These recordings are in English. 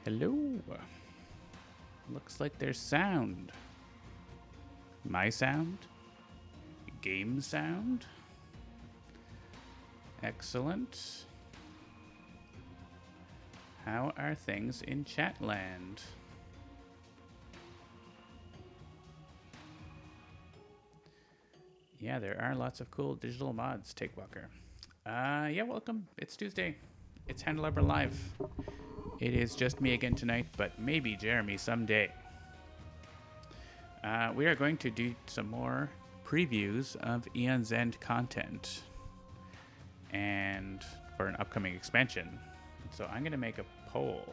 Hello. Looks like there's sound. My sound? Game sound? Excellent. How are things in Chatland? Yeah, there are lots of cool digital mods, Takewalker. Yeah, welcome. It's Tuesday. It's Handelabra Live. It is just me again tonight, but maybe Jeremy someday. We are going to do some more previews of Aeon's End content and for an upcoming expansion. So I'm going to make a poll.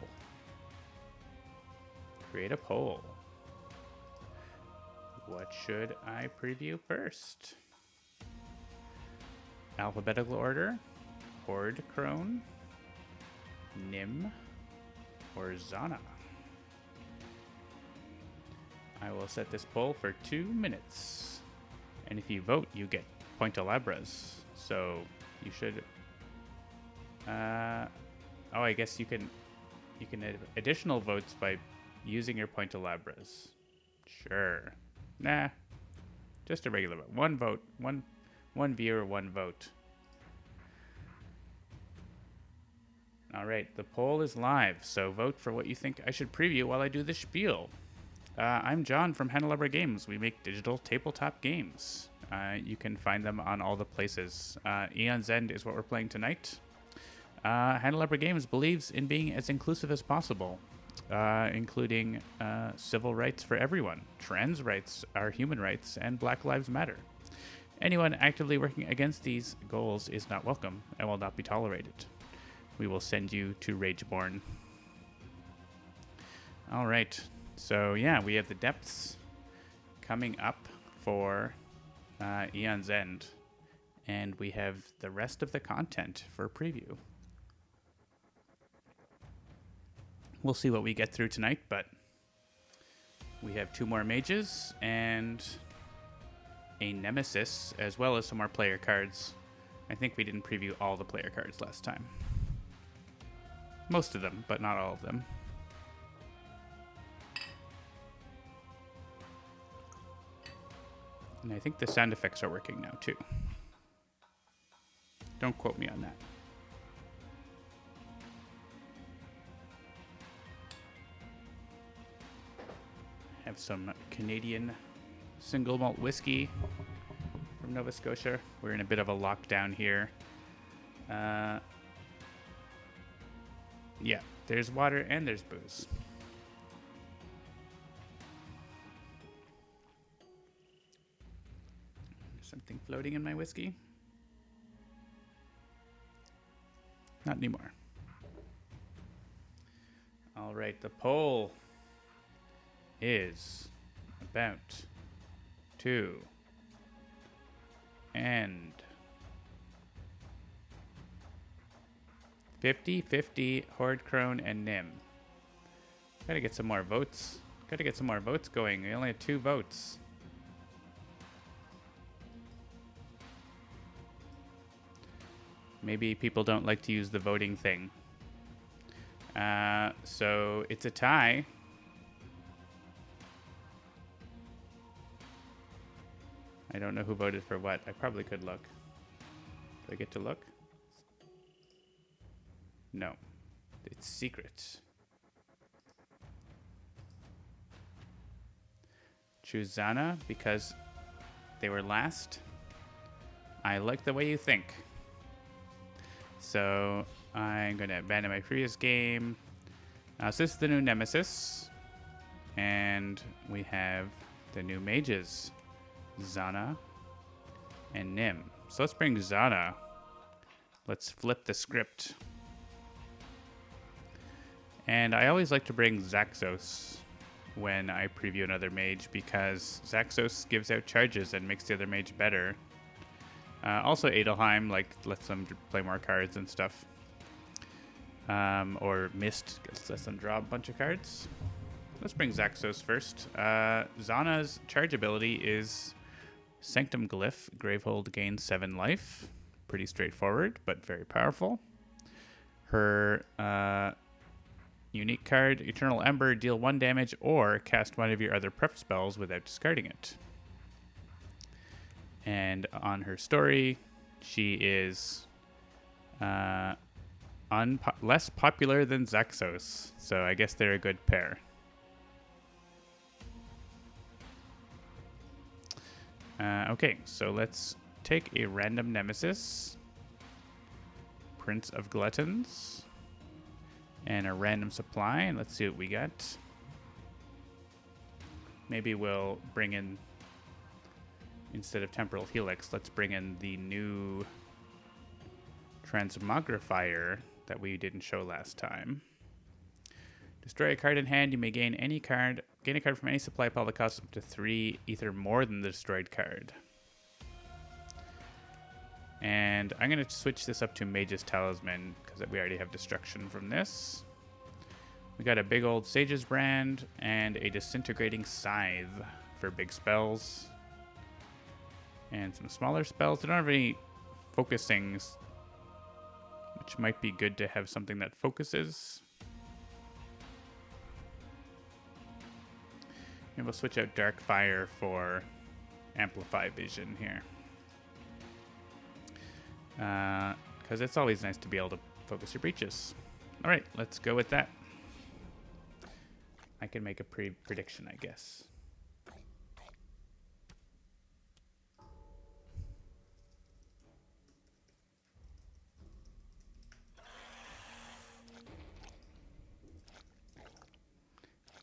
Create a poll. What should I preview first? Alphabetical order, Horde, Crone, Nim, or Zana? I will set this poll for 2 minutes. And if you vote, you get Pointalabras. So you should... oh, I guess you can add additional votes by using your Pointalabras. Sure. Nah. Just a regular vote. One vote. One viewer, one vote. All right, the poll is live, so vote for what you think I should preview while I do the spiel. I'm John from Handelabra Games. We make digital tabletop games. You can find them on all the places. Aeon's End is what we're playing tonight. Handelabra Games believes in being as inclusive as possible, including civil rights for everyone. Trans rights are human rights, and Black Lives Matter. Anyone actively working against these goals is not welcome and will not be tolerated. We will send you to Rageborn. All right. So, yeah, we have the depths coming up for Aeon's End. And we have the rest of the content for preview. We'll see what we get through tonight, but we have 2 more mages and a nemesis, as well as some more player cards. I think we didn't preview all the player cards last time. Most of them, but not all of them. And I think the sound effects are working now, too. Don't quote me on that. Have some Canadian single malt whiskey from Nova Scotia. We're in a bit of a lockdown here. Yeah, there's water and there's booze. Something floating in my whiskey? Not anymore. All right, the poll is about to end. 50-50 Horde, Crone, and Nim. Gotta get some more votes. Gotta get some more votes going. We only have 2 votes. Maybe people don't like to use the voting thing. So it's a tie. I don't know who voted for what. I probably could look. Do I get to look? No. It's secret. Choose Zana because they were last. I like the way you think. So I'm going to abandon my previous game. So this is the new Nemesis. And we have the new mages. Zana and Nim. So let's bring Zana. Let's flip the script. And I always like to bring Xaxos when I preview another mage because Xaxos gives out charges and makes the other mage better. Also Adelheim lets them play more cards and stuff. Or Mist lets them draw a bunch of cards. Let's bring Xaxos first. Zana's charge ability is Sanctum Glyph. Gravehold gains 7 life. Pretty straightforward, but very powerful. Her Unique card, Eternal Ember, deal 1 damage, or cast one of your other prep spells without discarding it. And on her story, she is less popular than Xaxos, so I guess they're a good pair. Okay, so let's take a random nemesis, Prince of Gluttons, and a random supply, and let's see what we got. Maybe we'll bring in, instead of Temporal Helix, let's bring in the new Transmogrifier that we didn't show last time. Destroy a card in hand. You may gain a card from any supply pile that costs up to 3 ether more than the destroyed card. And I'm going to switch this up to Mage's Talisman because we already have destruction from this. We got a big old Sage's Brand and a Disintegrating Scythe for big spells. And some smaller spells. They don't have any focusings, which might be good to have something that focuses. And we'll switch out Dark Fire for Amplify Vision here. Because it's always nice to be able to focus your breaches. All right, let's go with that. I can make a prediction, I guess.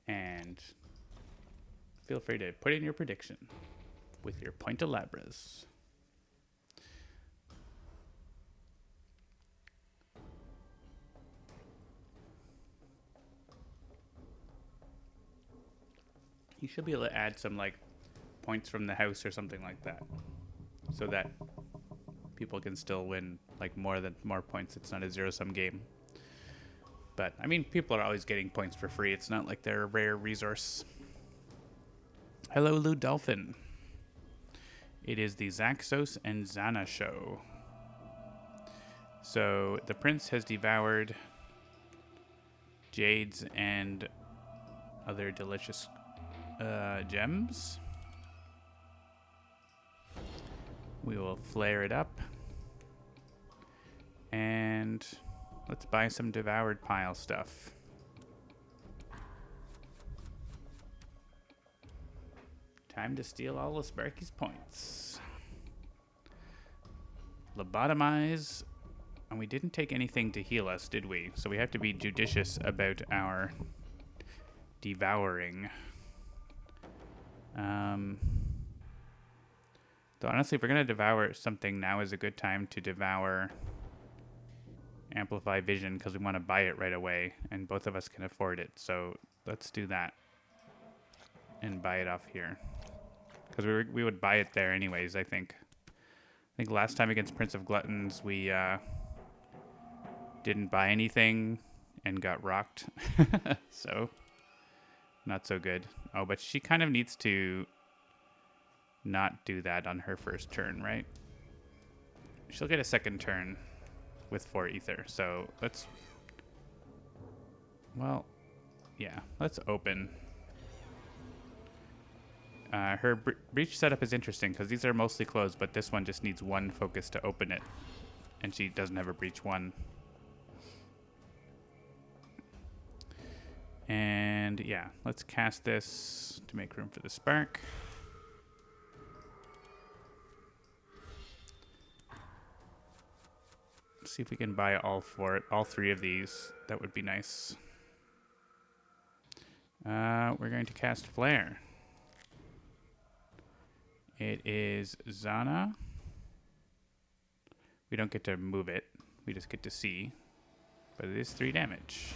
And feel free to put in your prediction with your Pointalabras. You should be able to add some like points from the house or something like that, so that people can still win like more points. It's not a zero-sum game. But I mean, people are always getting points for free. It's not like they're a rare resource. Hello, Lou Dolphin. It is the Xaxos and Zana show. So the prince has devoured jades and other delicious gems. We will flare it up. And let's buy some devoured pile stuff. Time to steal all of Sparky's points. Lobotomize. And we didn't take anything to heal us, did we? So we have to be judicious about our devouring. Though honestly, if we're going to devour something, now is a good time to devour Amplify Vision because we want to buy it right away, and both of us can afford it. So let's do that and buy it off here because we would buy it there anyways. I think last time against Prince of Gluttons we didn't buy anything and got rocked, so not so good. Oh, but she kind of needs to not do that on her first turn, right? She'll get a second turn with 4 ether. So let's, well, yeah, let's open. Her breach setup is interesting because these are mostly closed, but this one just needs 1 focus to open it. And she doesn't have a breach 1. And yeah, let's cast this to make room for the spark. See if we can buy all 3 of these. That would be nice. We're going to cast Flare. It is Zana. We don't get to move it. We just get to see. But it is 3 damage.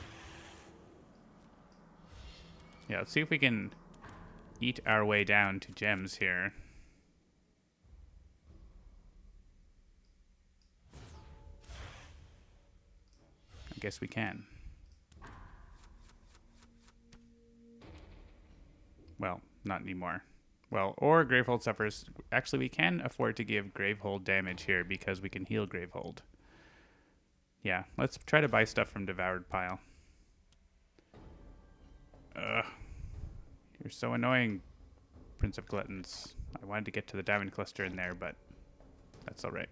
Yeah, let's see if we can eat our way down to gems here. I guess we can. Well, not anymore. Well, or Gravehold suffers. Actually, we can afford to give Gravehold damage here because we can heal Gravehold. Yeah, let's try to buy stuff from Devoured Pile. Ugh. You're so annoying, Prince of Gluttons. I wanted to get to the diamond cluster in there, but that's alright.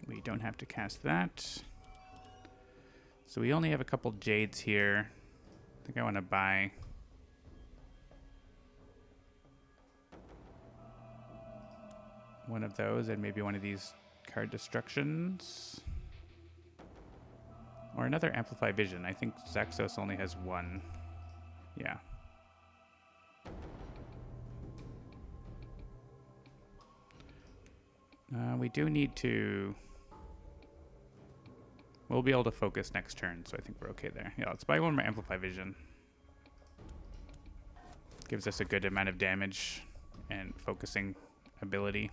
We don't have to cast that. So we only have a couple jades here. I think I want to buy one of those and maybe one of these card destructions. Or another Amplify Vision. I think Xaxos only has one. Yeah. We do need to... We'll be able to focus next turn, so I think we're okay there. Yeah, let's buy one more Amplify Vision. Gives us a good amount of damage and focusing ability.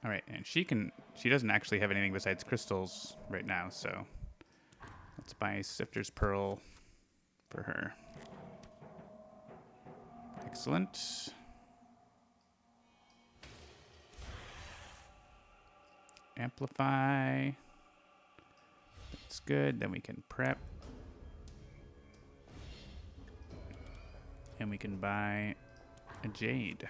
All right, and she doesn't actually have anything besides crystals right now, so let's buy Sifter's Pearl for her. Excellent. Amplify. That's good. Then we can prep. And we can buy a Jade.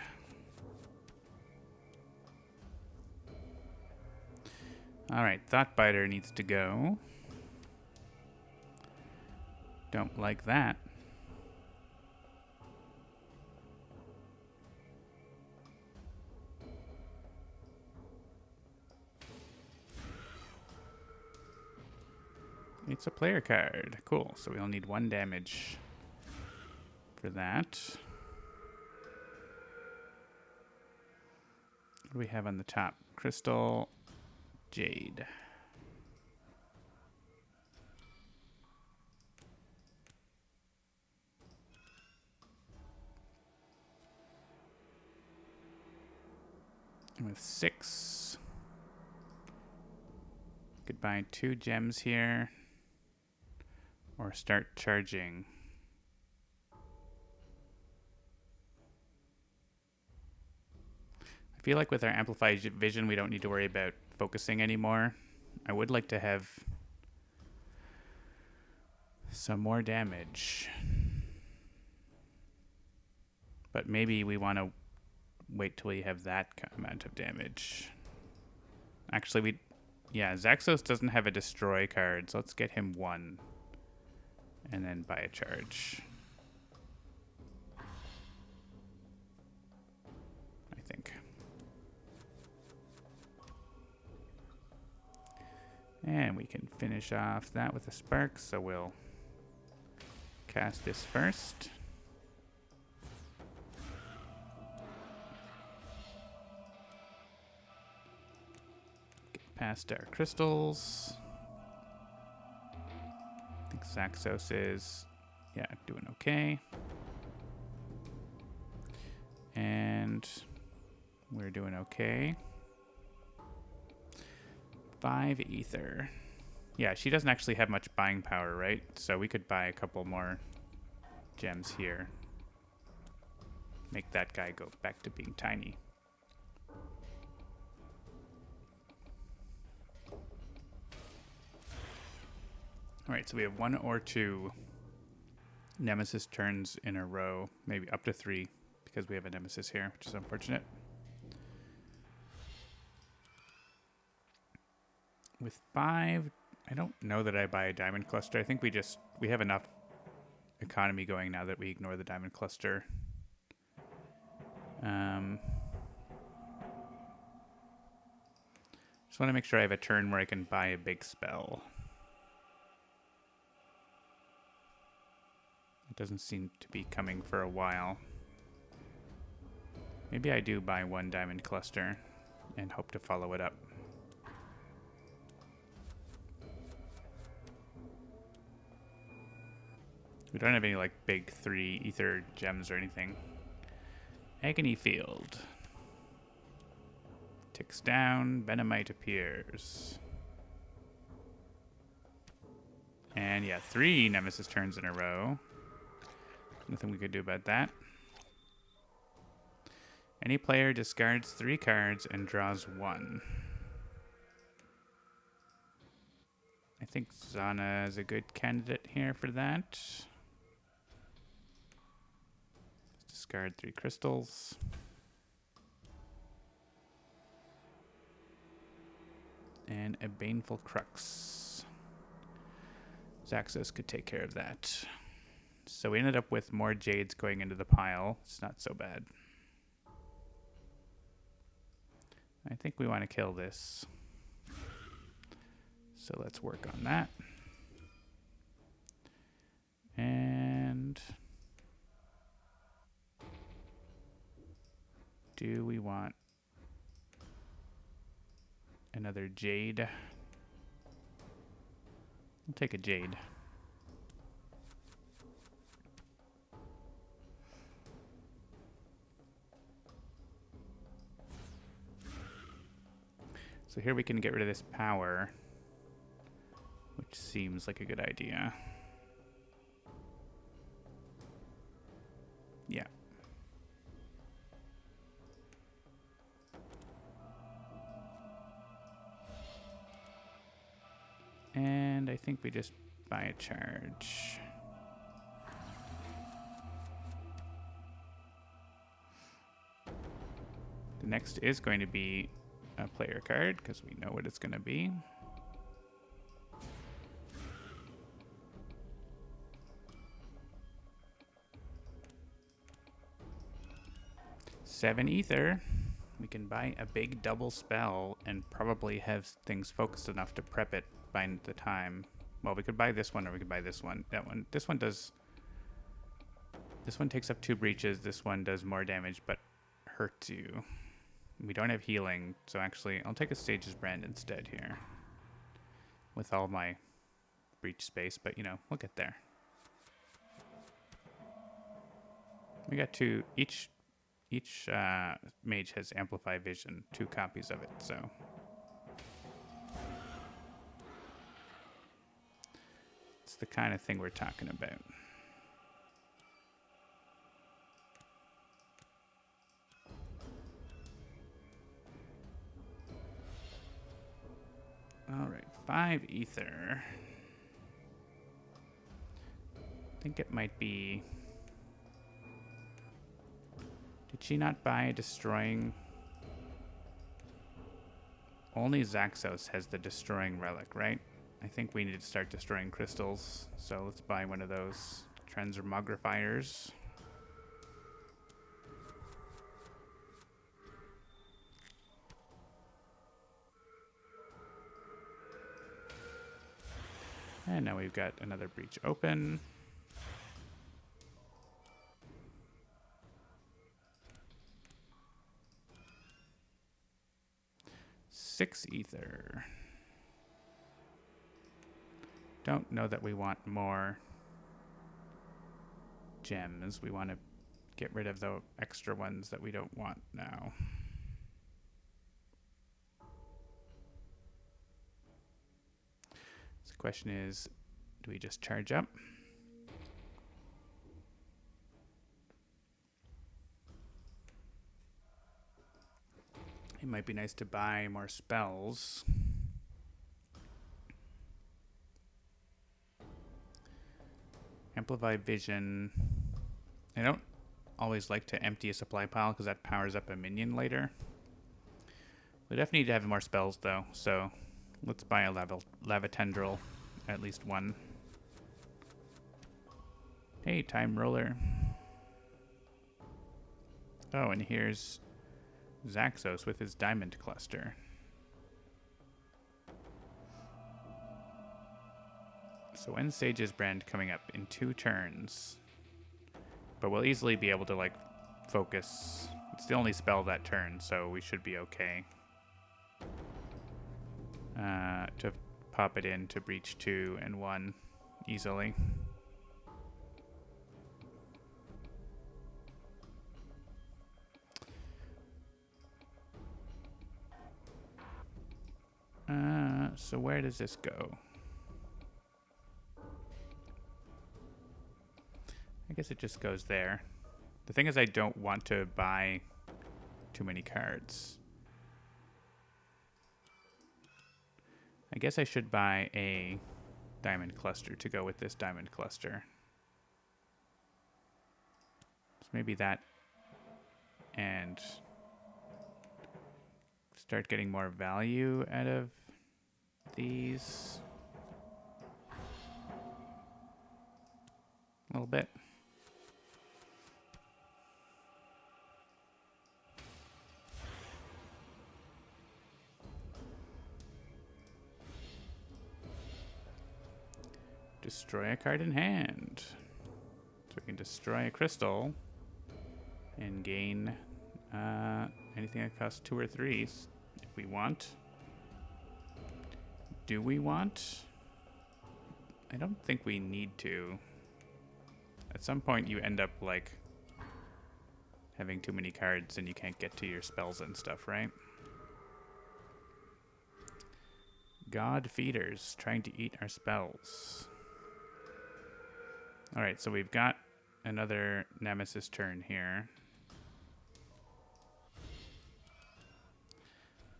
Alright, Thoughtbiter needs to go. Don't like that. It's a player card. Cool, so we'll need 1 damage for that. What do we have on the top? Crystal, Jade. And with 6, could buy 2 gems here, or start charging. I feel like with our Amplified Vision, we don't need to worry about focusing anymore. I would like to have some more damage. But maybe we want to wait till we have that amount of damage. Actually, Xaxos doesn't have a destroy card, so let's get him 1. And then buy a charge. I think. And we can finish off that with a spark, so we'll cast this first. Get past our crystals. I think Xaxos is, doing okay. And we're doing okay. 5 ether. Yeah, she doesn't actually have much buying power, right? So we could buy a couple more gems here. Make that guy go back to being tiny. Alright, so we have 1 or 2 Nemesis turns in a row. Maybe up to 3, because we have a Nemesis here, which is unfortunate. With 5, I don't know that I buy a diamond cluster. I think we have enough economy going now that we ignore the diamond cluster. Just want to make sure I have a turn where I can buy a big spell. It doesn't seem to be coming for a while. Maybe I do buy 1 diamond cluster and hope to follow it up. We don't have any like big 3 ether gems or anything. Agony Field. Ticks down, Venomite appears. And yeah, 3 Nemesis turns in a row. Nothing we could do about that. Any player discards 3 cards and draws 1. I think Zana is a good candidate here for that. Discard 3 crystals. And a Baneful Crux. Xaxos could take care of that. So we ended up with more Jades going into the pile. It's not so bad. I think we want to kill this. So let's work on that. And do we want another Jade? We'll take a Jade. So here we can get rid of this power, which seems like a good idea. Yeah. And I think we just buy a charge. The next is going to be a player card, because we know what it's going to be. Seven ether. We can buy a big double spell and probably have things focused enough to prep it by the time. Well, we could buy this one or we could buy this one. That one. This one does. This one takes up 2 breaches. This one does more damage but hurts you. We don't have healing, so actually I'll take a Sage's Brand instead here. With all my breach space, but you know, we'll get there. We got 2 each mage has Amplify Vision, 2 copies of it, so. It's the kind of thing we're talking about. All right, 5 ether. I think it might be. Did she not buy destroying? Only Xaxos has the destroying relic, right? I think we need to start destroying crystals. So let's buy one of those transmogrifiers. And now we've got another breach open. Six ether. Don't know that we want more gems. We want to get rid of the extra ones that we don't want now. So the question is, do we just charge up? It might be nice to buy more spells. Amplify Vision. I don't always like to empty a supply pile because that powers up a minion later. We definitely need to have more spells though, so let's buy a lava tendril, at least one. Hey, Time Roller. Oh, and here's Xaxos with his diamond cluster. So when Sage's Brand coming up in 2 turns, but we'll easily be able to like focus. It's the only spell that turn, so we should be okay. To pop it in to breach 2 and 1 easily. So where does this go? I guess it just goes there. The thing is, I don't want to buy too many cards. I guess I should buy a diamond cluster to go with this diamond cluster. So maybe that, and start getting more value out of these a little bit. Destroy a card in hand. So we can destroy a crystal and gain anything that costs 2 or 3 if we want. Do we want? I don't think we need to. At some point you end up like having too many cards and you can't get to your spells and stuff, right? God feeders trying to eat our spells. Alright, so we've got another Nemesis turn here.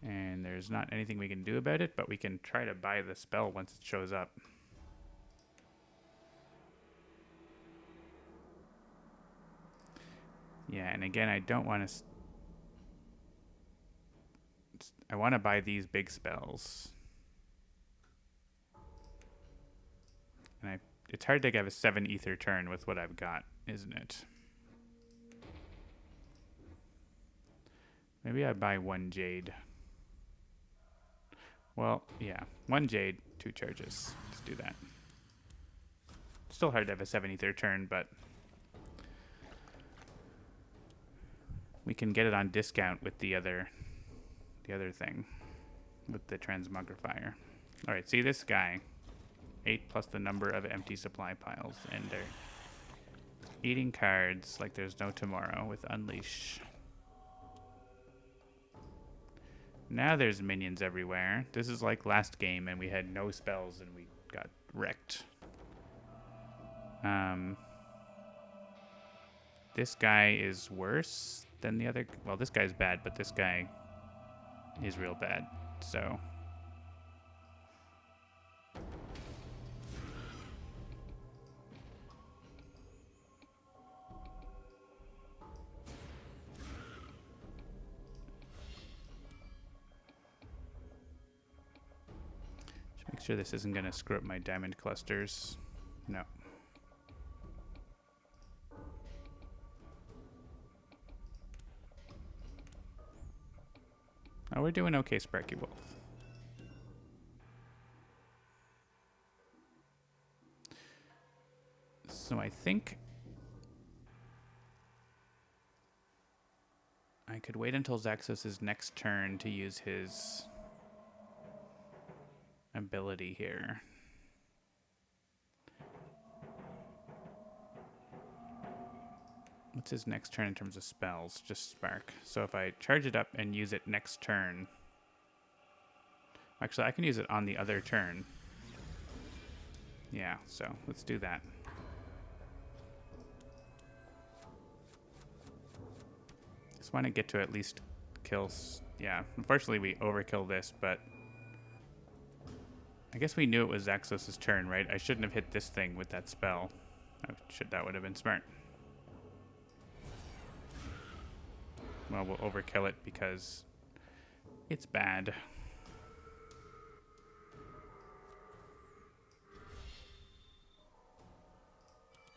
And there's not anything we can do about it, but we can try to buy the spell once it shows up. Yeah, and again, I don't want to... I want to buy these big spells. And it's hard to have a 7 ether turn with what I've got, isn't it? Maybe I buy 1 jade. Well, yeah. 1 jade, 2 charges. Let's do that. Still hard to have a 7 ether turn, but we can get it on discount with the other thing, with the transmogrifier. All right, see this guy. 8 plus the number of empty supply piles, and they're eating cards like there's no tomorrow with Unleash. Now there's minions everywhere. This is like last game, and we had no spells, and we got wrecked. This guy is worse than the other. Well, this guy's bad, but this guy is real bad. So just make sure this isn't going to screw up my diamond clusters. No. Oh, we're doing okay, Sparky Wolf. So I think I could wait until Xaxos' next turn to use his ability here. What's his next turn in terms of spells? Just Spark. So if I charge it up and use it next turn... Actually, I can use it on the other turn. Yeah, so let's do that. Just want to get to at least kills. Yeah, unfortunately we overkill this, but... I guess we knew it was Xaxos' turn, right? I shouldn't have hit this thing with that spell. That would have been smart. Well, we'll overkill it because it's bad.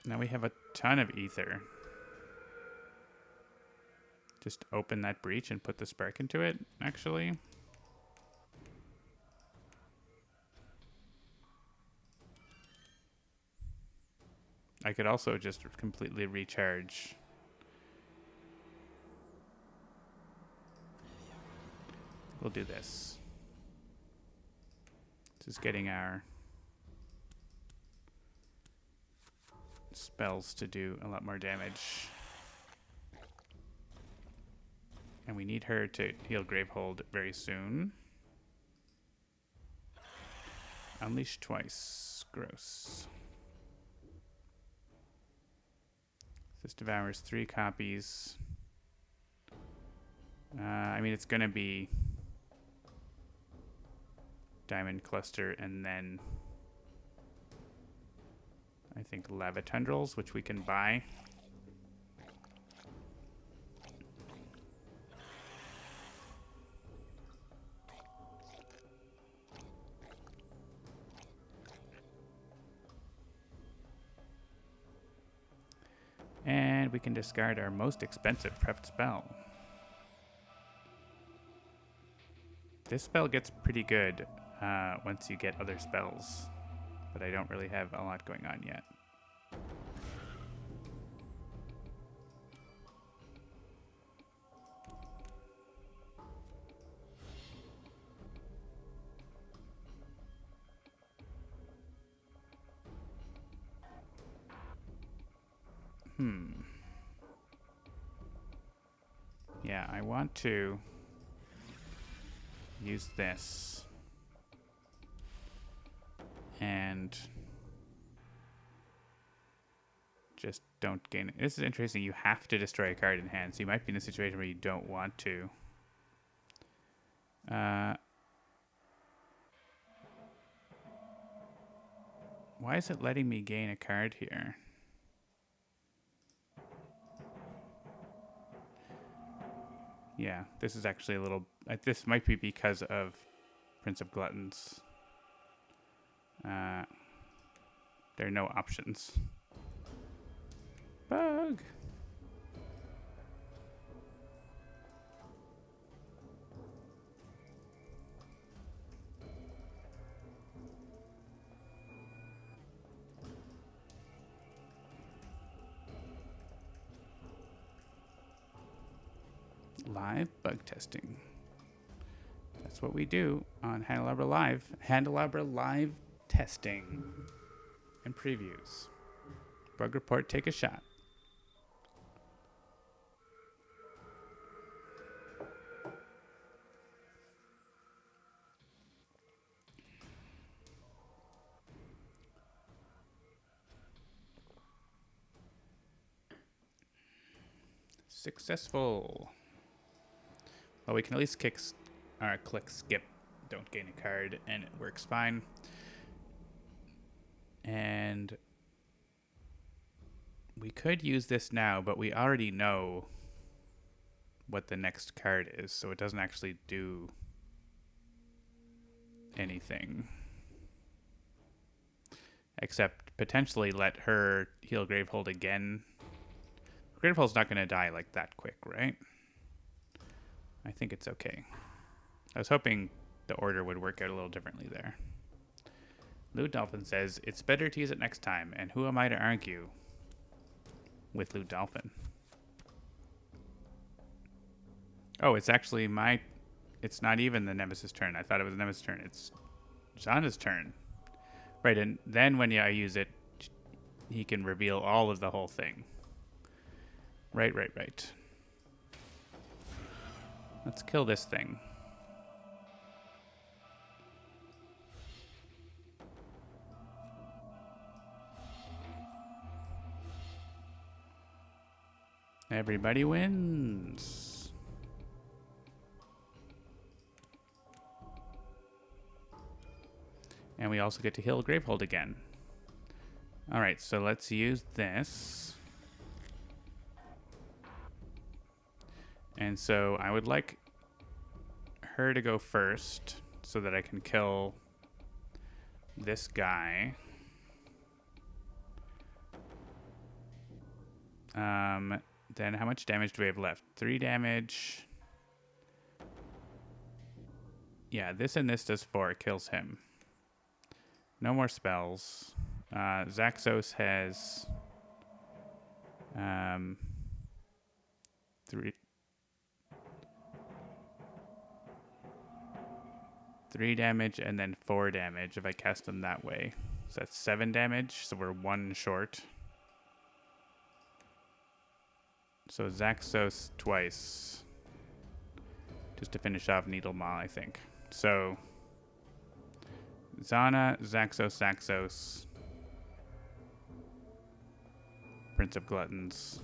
Now we have a ton of ether. Just open that breach and put the spark into it, actually. I could also just completely recharge. We'll do this. This is getting our spells to do a lot more damage. And we need her to heal Gravehold very soon. Unleash twice. Gross. This devours 3 copies. I mean, it's going to be Diamond Cluster and then I think Lava Tendrils, which we can buy. And we can discard our most expensive prepped spell. This spell gets pretty good once you get other spells, but I don't really have a lot going on yet. Yeah, I want to use this. And just don't gain it. This is interesting. You have to destroy a card in hand, so you might be in a situation where you don't want to. Why is it letting me gain a card here? Yeah, this is actually a little... this might be because of Prince of Gluttons. There are no options. Bug! Live bug testing. That's what we do on Handelabra Live. Handelabra Live testing and previews. Bug report, take a shot. Successful. Well, we can at least click skip, don't gain a card, and it works fine. And we could use this now, but we already know what the next card is, so it doesn't actually do anything. Except potentially let her heal Gravehold again. Gravehold's not going to die like that quick, right? I think it's okay. I was hoping the order would work out a little differently there. Lou Dolphin says, it's better to use it next time, and who am I to argue with Lou Dolphin? Oh, it's actually it's not even the Nemesis turn. I thought it was the Nemesis turn. It's Zana's turn. Right, and then when I use it, he can reveal all of the whole thing. Right. Let's kill this thing. Everybody wins. And we also get to heal Gravehold again. All right, so let's use this. And so I would like her to go first so that I can kill this guy. Then how much damage do we have left? 3 damage. Yeah, this and this does 4. It kills him. No more spells. Xaxos has 3 damage and then 4 damage if I cast them that way. So that's 7 damage, so we're 1 short. So Xaxos twice. Just to finish off Needle Maw, I think. So Zana, Xaxos. Prince of Gluttons.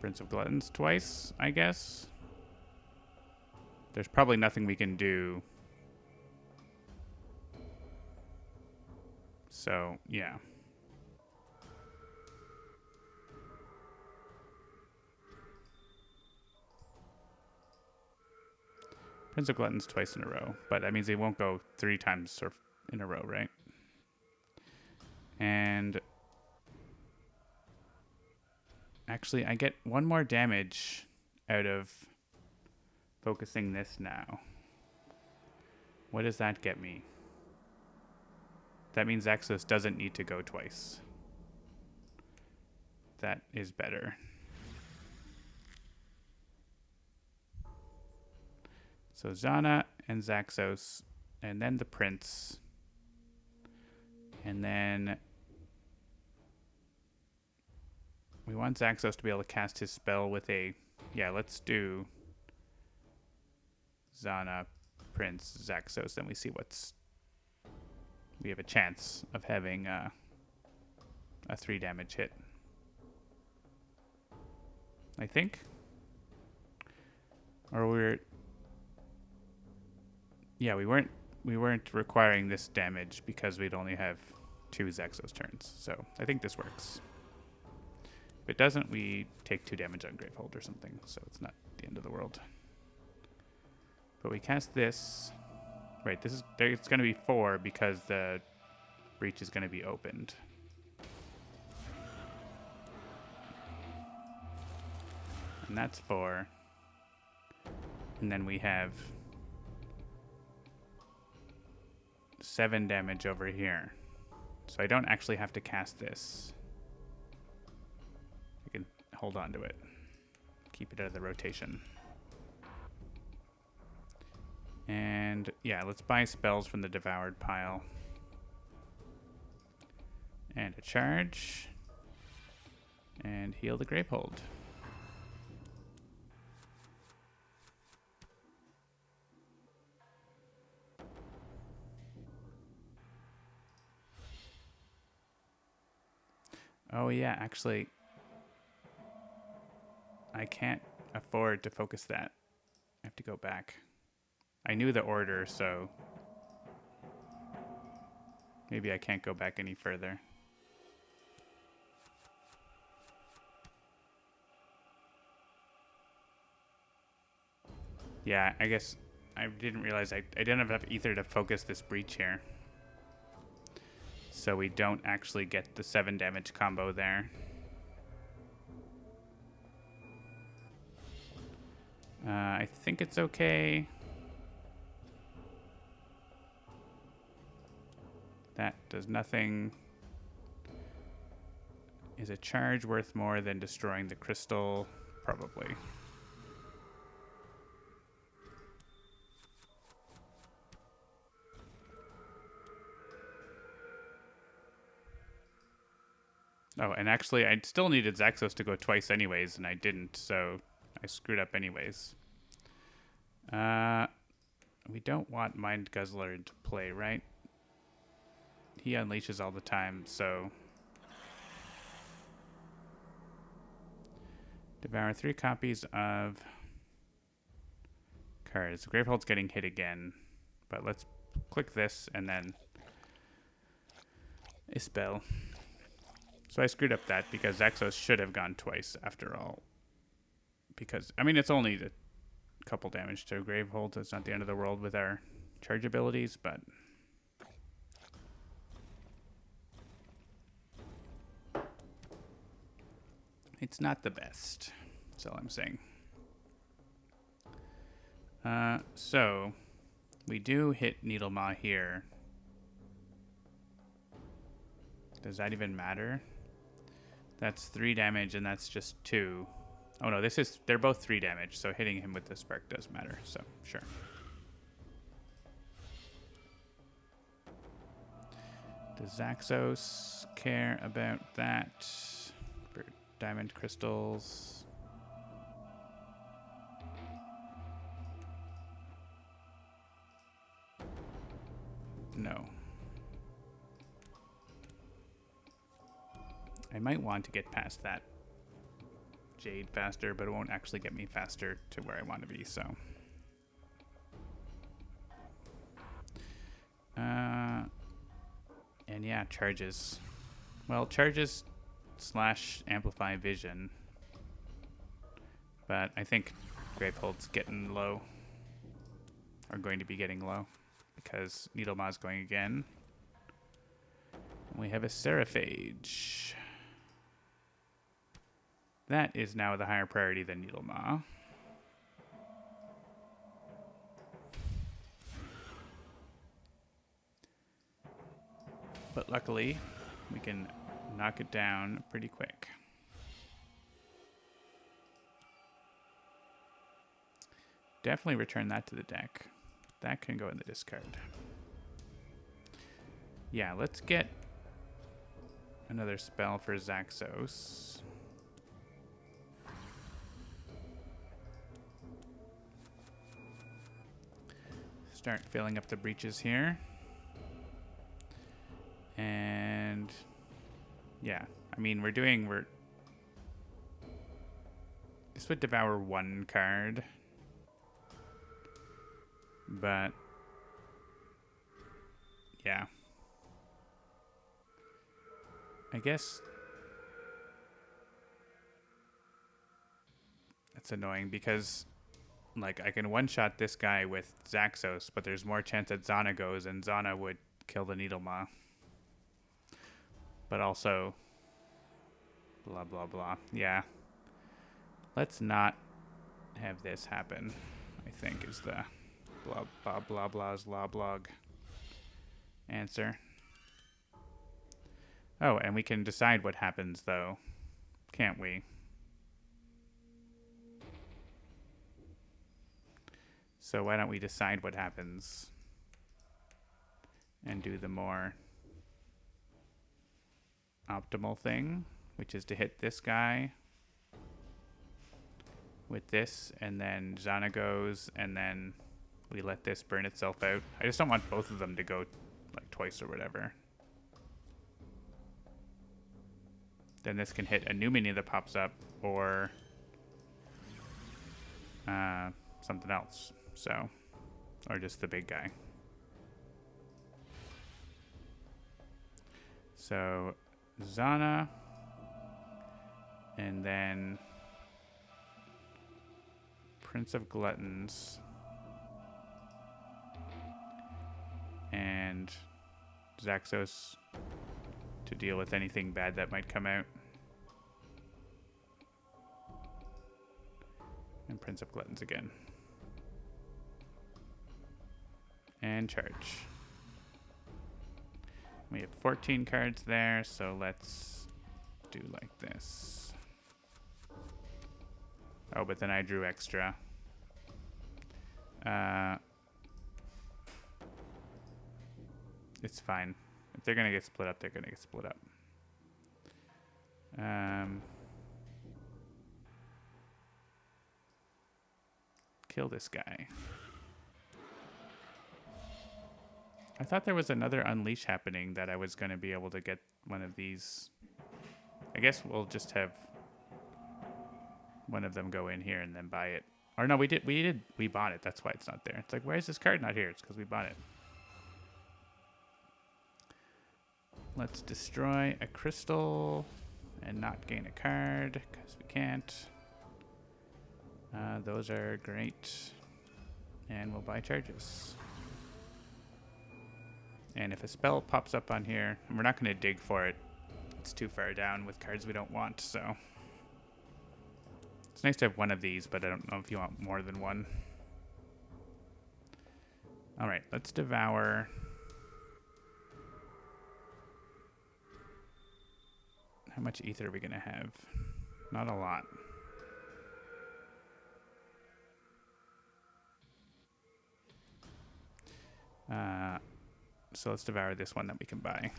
Prince of Gluttons twice, I guess. There's probably nothing we can do. So, yeah. Prince of Gluttons twice in a row. But that means they won't go 3 times in a row, right? And actually, I get 1 more damage out of focusing this now. What does that get me? That means Xaxos doesn't need to go twice. That is better. So Zana and Xaxos, and then the Prince. And then we want Xaxos to be able to cast his spell with a... Yeah, let's do Zana, Prince, Xaxos. Then we see what's... We have a chance of having a 3 damage hit. I think. Or we're... Yeah, we weren't requiring this damage because we'd only have 2 Xaxos turns. So I think this works. If it doesn't, we take 2 damage on Gravehold or something, so it's not the end of the world. But we cast this. Right, it's going to be 4 because the breach is going to be opened. And that's 4. And then we have 7 damage over here. So I don't actually have to cast this. I can hold on to it. Keep it out of the rotation. And yeah, let's buy spells from the devoured pile. And a charge. And heal the Gravehold. Oh yeah, actually, I can't afford to focus that. I have to go back. I knew the order, so maybe I can't go back any further. Yeah, I guess I didn't realize I didn't have enough ether to focus this breach here. So we don't actually get the 7 damage combo there. I think it's okay. That does nothing. Is a charge worth more than destroying the crystal? Probably. Oh, and actually, I still needed Xaxos to go twice anyways, and I didn't, so I screwed up anyways. We don't want Mind Guzzler to play, right? He unleashes all the time, so... Devour 3 copies of cards. Gravehold's getting hit again, but let's click this and then a spell. So I screwed up that because Xaxos should have gone twice after all. Because, I mean, it's only a couple damage to Gravehold, so it's not the end of the world with our charge abilities, but... It's not the best, that's all I'm saying. So, we do hit Needlemaw here. Does that even matter? That's 3 damage, and that's just 2. Oh no, they're both 3 damage, so hitting him with the spark does matter, so sure. Does Xaxos care about that? For diamond crystals. No. I might want to get past that Jade faster, but it won't actually get me faster to where I want to be, so. And yeah, charges. Well, charges / amplify vision. But I think Gravehold's getting low. Or going to be getting low. Because Needlema's going again. And we have a Seraphage. That is now the higher priority than Needlema. But luckily, we can knock it down pretty quick. Definitely return that to the deck. That can go in the discard. Yeah, let's get another spell for Xaxos. Start filling up the breaches here. And yeah, I mean, this would devour one card. But yeah. I guess that's annoying because like I can one-shot this guy with Xaxos, but there's more chance that Zana goes, and Zana would kill the Needlema. But also, blah, blah, blah. Yeah. Let's not have this happen, I think, is the blah, blah, blah, blah's blah, blog answer. Oh, and we can decide what happens, though. Can't we? So why don't we decide what happens and do the more optimal thing, which is to hit this guy with this, and then Zana goes, and then we let this burn itself out. I just don't want both of them to go like twice or whatever. Then this can hit a new minion that pops up, or something else. So, or just the big guy. So, Zana, and then Prince of Gluttons, and Xaxos to deal with anything bad that might come out. And Prince of Gluttons again. And charge. We have 14 cards there, so let's do like this. Oh, but then I drew extra. It's fine. If they're going to get split up, they're going to get split up. Kill this guy. I thought there was another unleash happening that I was going to be able to get one of these. I guess we'll just have one of them go in here and then buy it. Or no, we bought it. That's why it's not there. It's like, why is this card not here? It's because we bought it. Let's destroy a crystal and not gain a card because we can't. Those are great. And we'll buy charges. And if a spell pops up on here, and we're not going to dig for it. It's too far down with cards we don't want, so. It's nice to have one of these, but I don't know if you want more than one. All right, let's devour. How much ether are we going to have? Not a lot. So let's devour this one that we can buy.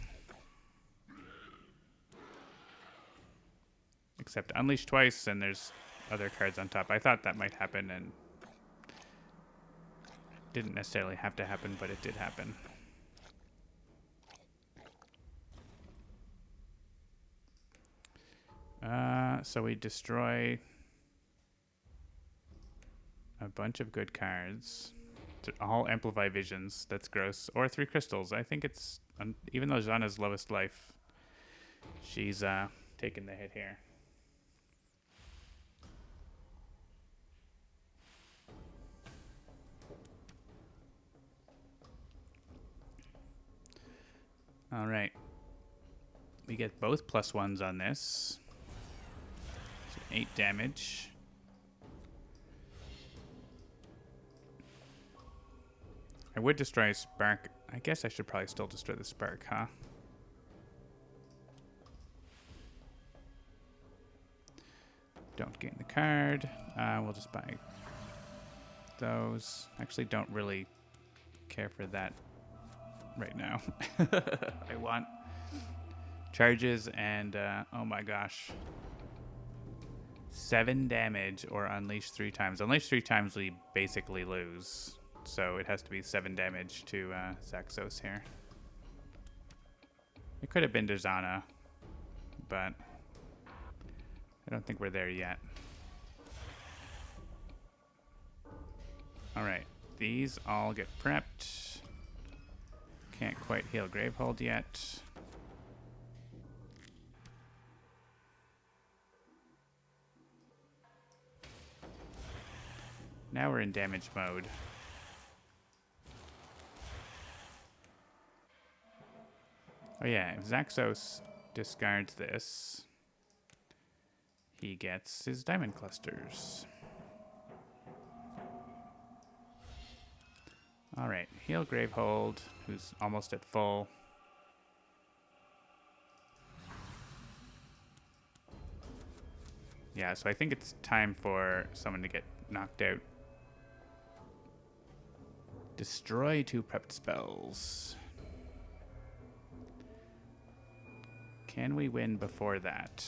Except unleash twice, and there's other cards on top. I thought that might happen, and didn't necessarily have to happen, but it did happen. So we destroy a bunch of good cards. All Amplify Visions. That's gross. Or 3 crystals. I think it's... even though Zana's lowest life, she's taking the hit here. All right. We get both +1s on this. So 8 damage. I would destroy Spark. I guess I should probably still destroy the Spark, huh? Don't gain the card. We'll just buy those. Actually, don't really care for that right now. I want charges and, oh my gosh. 7 damage or unleash 3 times. Unleash 3 times, we basically lose. So it has to be 7 damage to Xaxos here. It could have been to Zana, but I don't think we're there yet. All right, these all get prepped. Can't quite heal Gravehold yet. Now we're in damage mode. Oh yeah, if Xaxos discards this, he gets his diamond clusters. All right, heal Gravehold, who's almost at full. Yeah, so I think it's time for someone to get knocked out. Destroy 2 prepped spells. Can we win before that?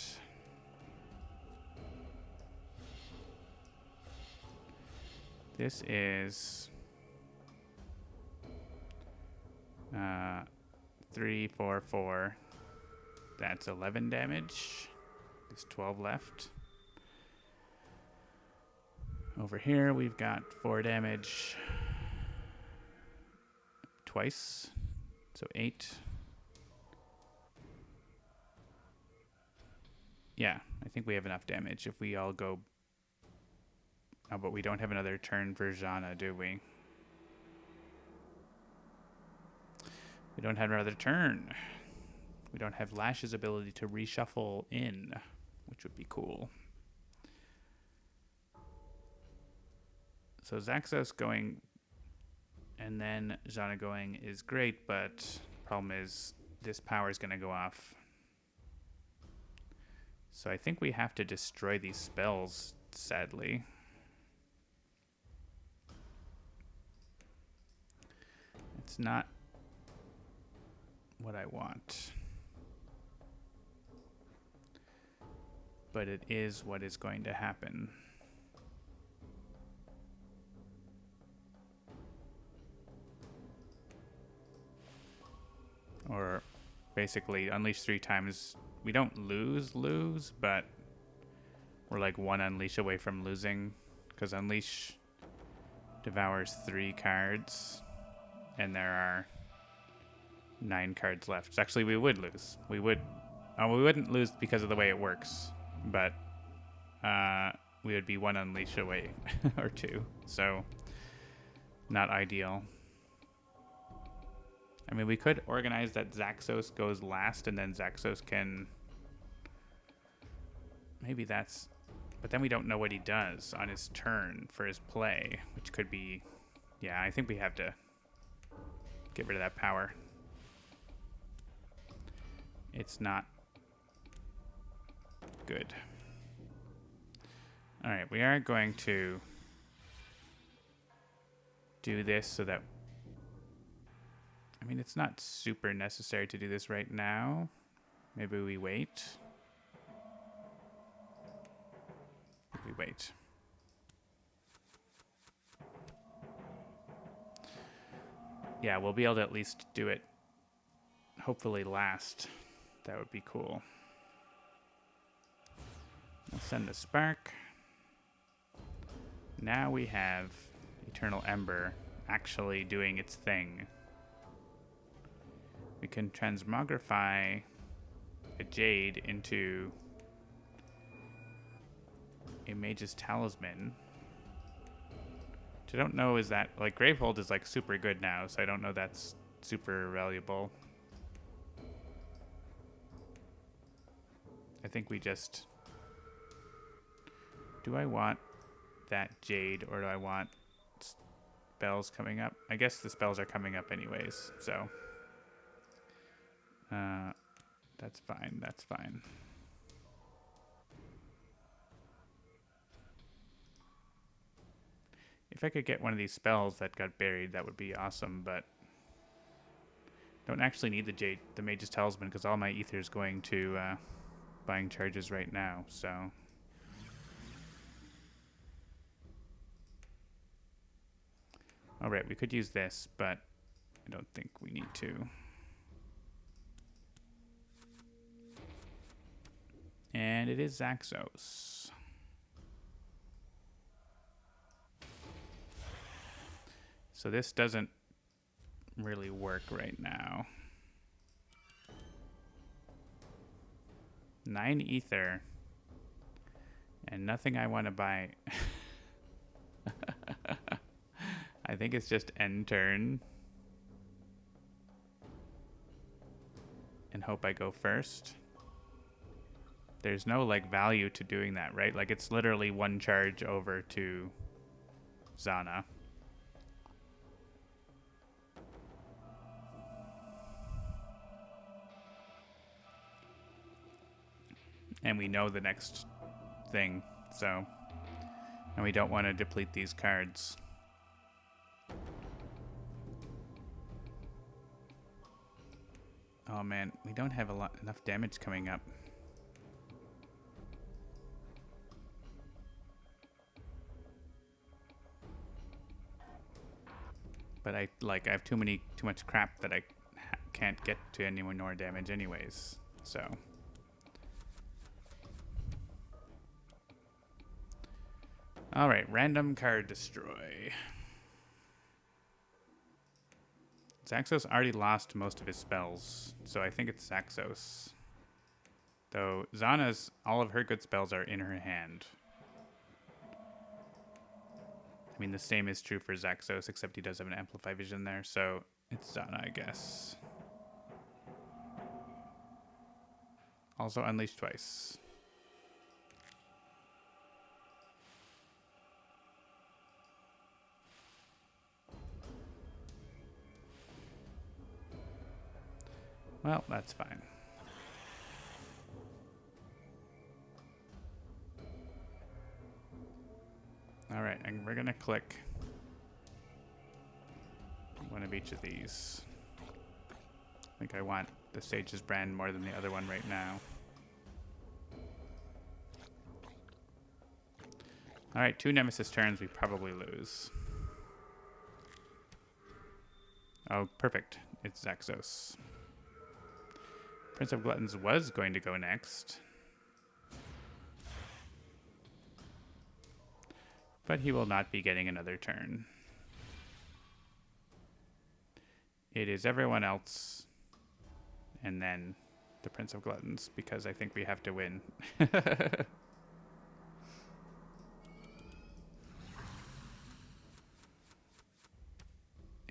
This is 3, 4, 4. That's 11 damage. There's 12 left. Over here, we've got 4 damage twice, so 8. Yeah, I think we have enough damage if we all go... Oh, but we don't have another turn for Zana, do we? We don't have another turn. We don't have Lash's ability to reshuffle in, which would be cool. So Xaxos going and then Zana going is great, but problem is this power is going to go off. So I think we have to destroy these spells, sadly. It's not what I want. But it is what is going to happen. Or basically unleash 3 times. We don't lose, but we're like 1 unleash away from losing, because unleash devours 3 cards and there are 9 cards left. So actually we would lose. We wouldn't lose because of the way it works, but we would be 1 unleash away or 2. So not ideal. I mean, we could organize that Xaxos goes last and then Xaxos can... Maybe that's... But then we don't know what he does on his turn for his play, which could be... Yeah, I think we have to get rid of that power. It's not good. All right, we are going to do this so that... I mean, it's not super necessary to do this right now. Maybe we wait. We wait. Yeah, we'll be able to at least do it, hopefully last. That would be cool. We'll send the Spark. Now we have Eternal Ember actually doing its thing. We can transmogrify a Jade into a Mage's Talisman. Which I don't know is that... Like, Gravehold is, like, super good now, so I don't know that's super valuable. I think we just... Do I want that Jade, or do I want spells coming up? I guess the spells are coming up anyways, so... that's fine, that's fine. If I could get one of these spells that got buried, that would be awesome, but... Don't actually need the Jade, the Mage's Talisman, because all my ether is going to buying charges right now, so... Alright, we could use this, but I don't think we need to. And it is Xaxos. So this doesn't really work right now. 9 ether. And nothing I want to buy. I think it's just end turn. And hope I go first. There's no, like, value to doing that, right? Like, it's literally one charge over to Zana. And we know the next thing, so... And we don't want to deplete these cards. Oh man, we don't have enough damage coming up. But I have too much crap that I can't get to any more damage anyways. So. All right, random card destroy. Xaxos already lost most of his spells, so I think it's Xaxos. Though Zana's, all of her good spells are in her hand. I mean, the same is true for Xaxos, except he does have an Amplify Vision there, so it's Zana, I guess. Also Unleash twice. Well, that's fine. All right, and we're gonna click one of each of these. I think I want the Sage's Brand more than the other one right now. All right, 2 Nemesis turns, we probably lose. Oh, perfect. It's Xaxos. Prince of Gluttons was going to go next. But he will not be getting another turn. It is everyone else. And then the Prince of Gluttons, because I think we have to win. If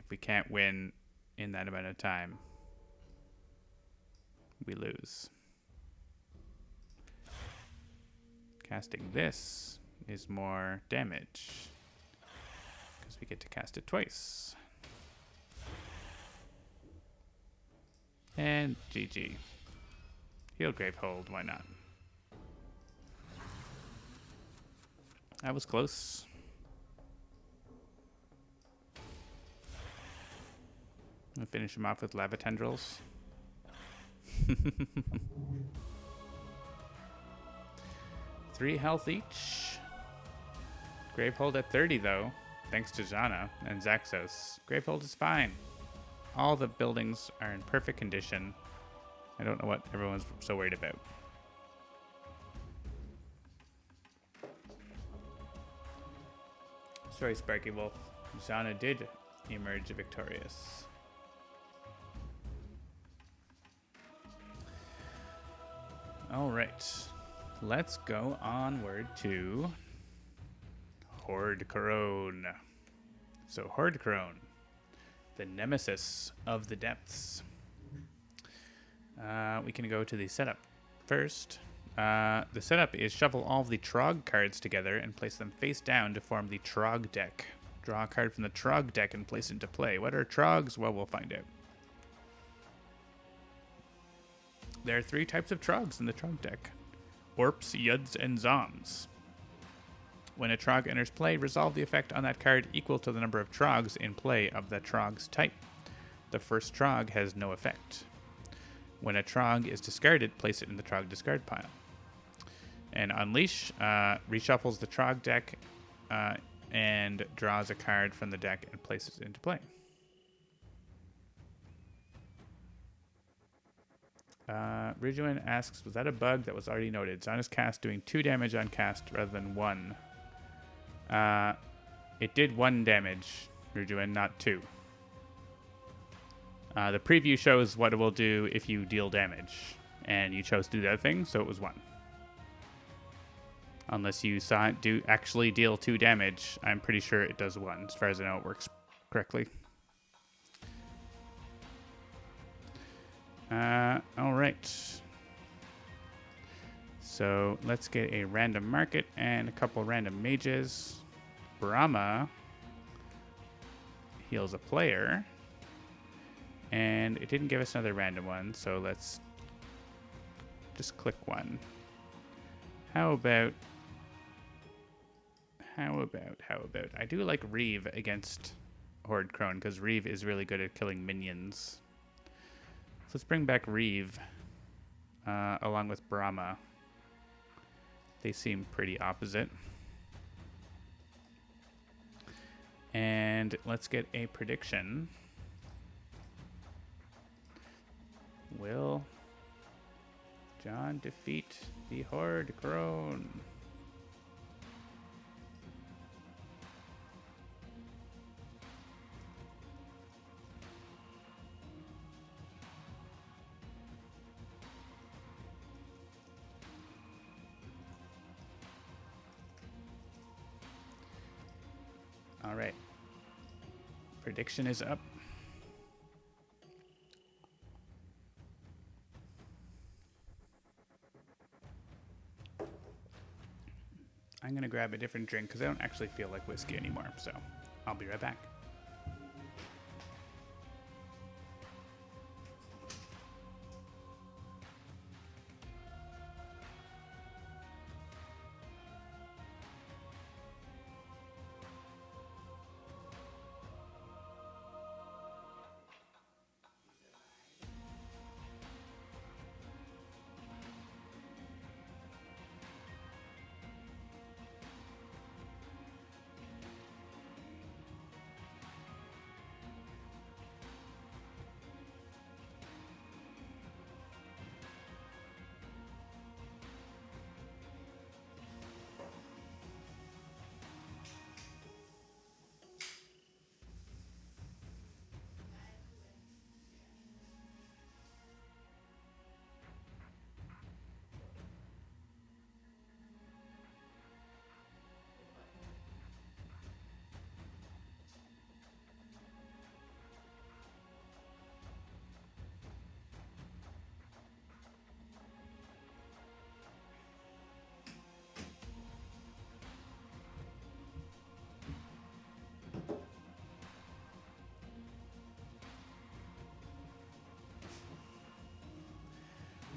we can't win in that amount of time, we lose. Casting this is more damage because we get to cast it twice. And GG. Heal Gravehold, why not? That was close. I'm gonna finish him off with Lava Tendrils. 3 health each. Gravehold at 30 though, thanks to Zana and Xaxos. Gravehold is fine. All the buildings are in perfect condition. I don't know what everyone's so worried about. Sorry, Sparky Wolf. Zana did emerge victorious. Alright. Let's go onward to Horde Crone. So Horde Crone, the nemesis of the depths. We can go to the setup first. The setup is shuffle all of the Trog cards together and place them face down to form the Trog deck. Draw a card from the Trog deck and place it into play. What are Trogs? Well, we'll find out. There are 3 types of Trogs in the Trog deck. Orps, Yuds, and Zoms. When a Trog enters play, resolve the effect on that card equal to the number of Trogs in play of the Trog's type. The first Trog has no effect. When a Trog is discarded, place it in the Trog discard pile. And Unleash reshuffles the Trog deck and draws a card from the deck and places it into play. Ridgewan asks, was that a bug that was already noted? Zana's cast doing 2 damage on cast rather than 1. It did 1 damage, Ridgewan, not 2. The preview shows what it will do if you deal damage, and you chose to do that thing, so it was 1. Unless you saw it actually deal 2 damage, I'm pretty sure it does 1, as far as I know it works correctly. Alright. So let's get a random market and a couple random mages. Brama heals a player. And it didn't give us another random one, so let's just click 1. How about... I do like Reeve against Horde Crone, because Reeve is really good at killing minions. So let's bring back Reeve along with Brama. They seem pretty opposite. And let's get a prediction. Will John defeat the Horde Crone? All right. Prediction is up. I'm going to grab a different drink because I don't actually feel like whiskey anymore, so I'll be right back.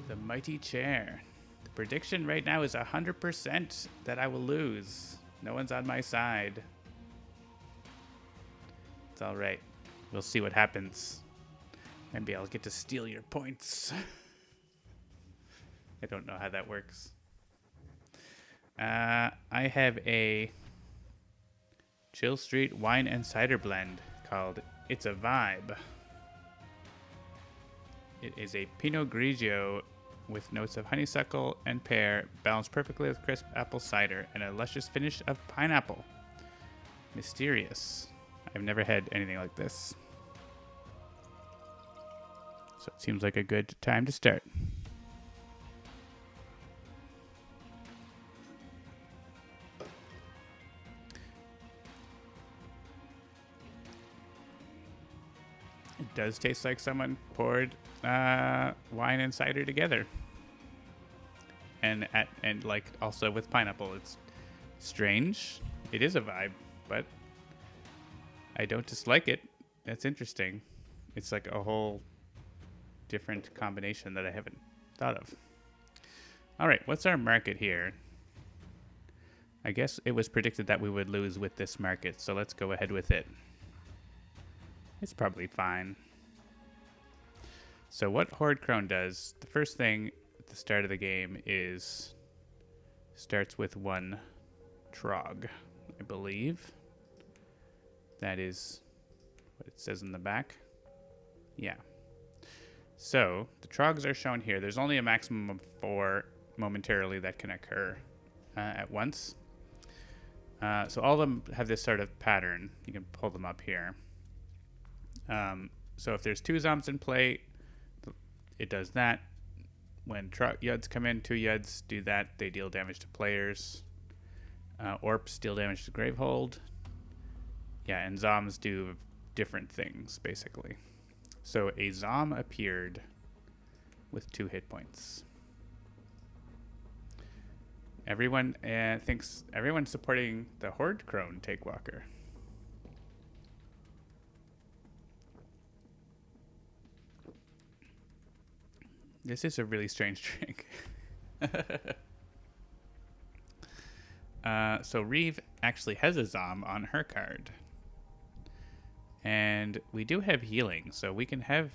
The mighty chair. The prediction right now is 100% that I will lose. No one's on my side. It's all right. We'll see what happens. Maybe I'll get to steal your points. I don't know how that works. I have a Chill Street wine and cider blend called It's a Vibe. It is a Pinot Grigio with notes of honeysuckle and pear, balanced perfectly with crisp apple cider and a luscious finish of pineapple. Mysterious. I've never had anything like this. So it seems like a good time to start. It does taste like someone poured wine and cider together. And like also with pineapple. It's strange. It is a vibe, but I don't dislike it. That's interesting. It's like a whole different combination that I haven't thought of. All right, what's our market here? I guess it was predicted that we would lose with this market, so let's go ahead with it. It's probably fine. So what Horde Crone does, the first thing at the start of the game is starts with one Trog, I believe. That is what it says in the back. Yeah. So the Trogs are shown here. There's only a maximum of 4 momentarily that can occur at once. So all of them have this sort of pattern. You can pull them up here. So if there's 2 Zombs in play, it does that. When Yuds come in, 2 Yuds do that. They deal damage to players. Orps deal damage to Gravehold. Yeah, and Zombs do different things, basically. So a Zom appeared with 2 hit points. Everyone thinks everyone's supporting the Horde Crone Takewalker. This is a really strange drink. So Reeve actually has a Zom on her card. And we do have healing, so we can have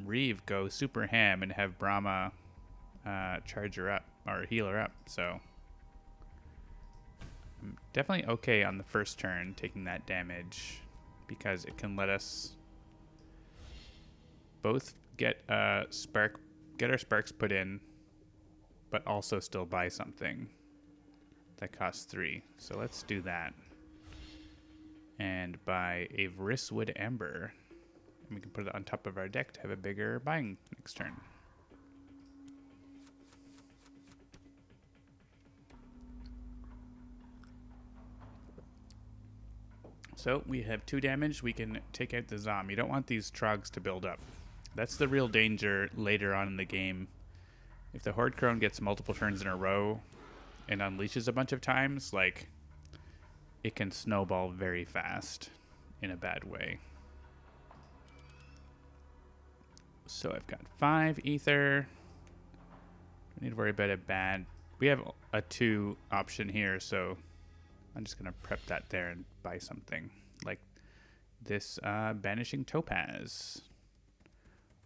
Reeve go super ham and have Brama charge her up, or heal her up. So I'm definitely okay on the first turn taking that damage, because it can let us both get our sparks put in, but also still buy something that costs 3. So let's do that. And buy a Vrisswood Ember. And we can put it on top of our deck to have a bigger buying next turn. So we have 2 damage. We can take out the Zom. You don't want these Trogs to build up. That's the real danger later on in the game. If the Horde Crone gets multiple turns in a row and unleashes a bunch of times, like, it can snowball very fast in a bad way. So I've got 5 ether. Don't need to worry about a bad. We have a 2 option here, so I'm just gonna prep that there and buy something like this Banishing Topaz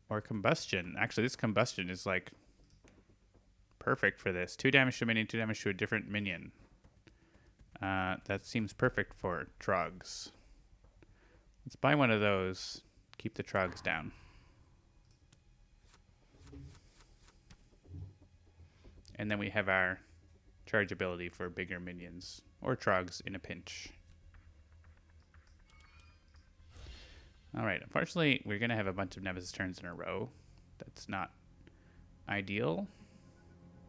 or Combustion. Actually, this Combustion is like perfect for this. 2 damage to a minion, 2 damage to a different minion. That seems perfect for Trogs. Let's buy one of those. Keep the Trogs down. And then we have our charge ability for bigger minions or Trogs in a pinch. Alright, unfortunately, we're going to have a bunch of Nemesis turns in a row. That's not ideal.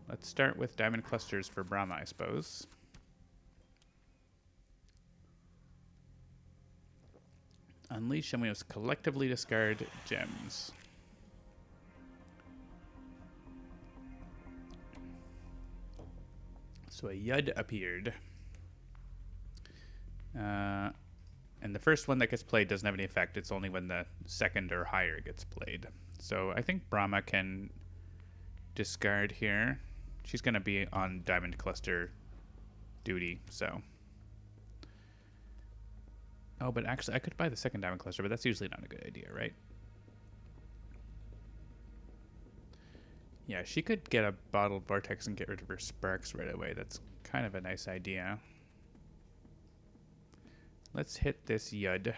Let's start with Diamond Clusters for Brama, I suppose. Unleash, and we must collectively discard gems. So a Yud appeared. And the first one that gets played doesn't have any effect. It's only when the second or higher gets played. So I think Brama can discard here. She's going to be on Diamond Cluster duty, so. Oh, but actually, I could buy the second Diamond Cluster, but that's usually not a good idea, right? Yeah, she could get a Bottled Vortex and get rid of her Sparks right away. That's kind of a nice idea. Let's hit this Yud.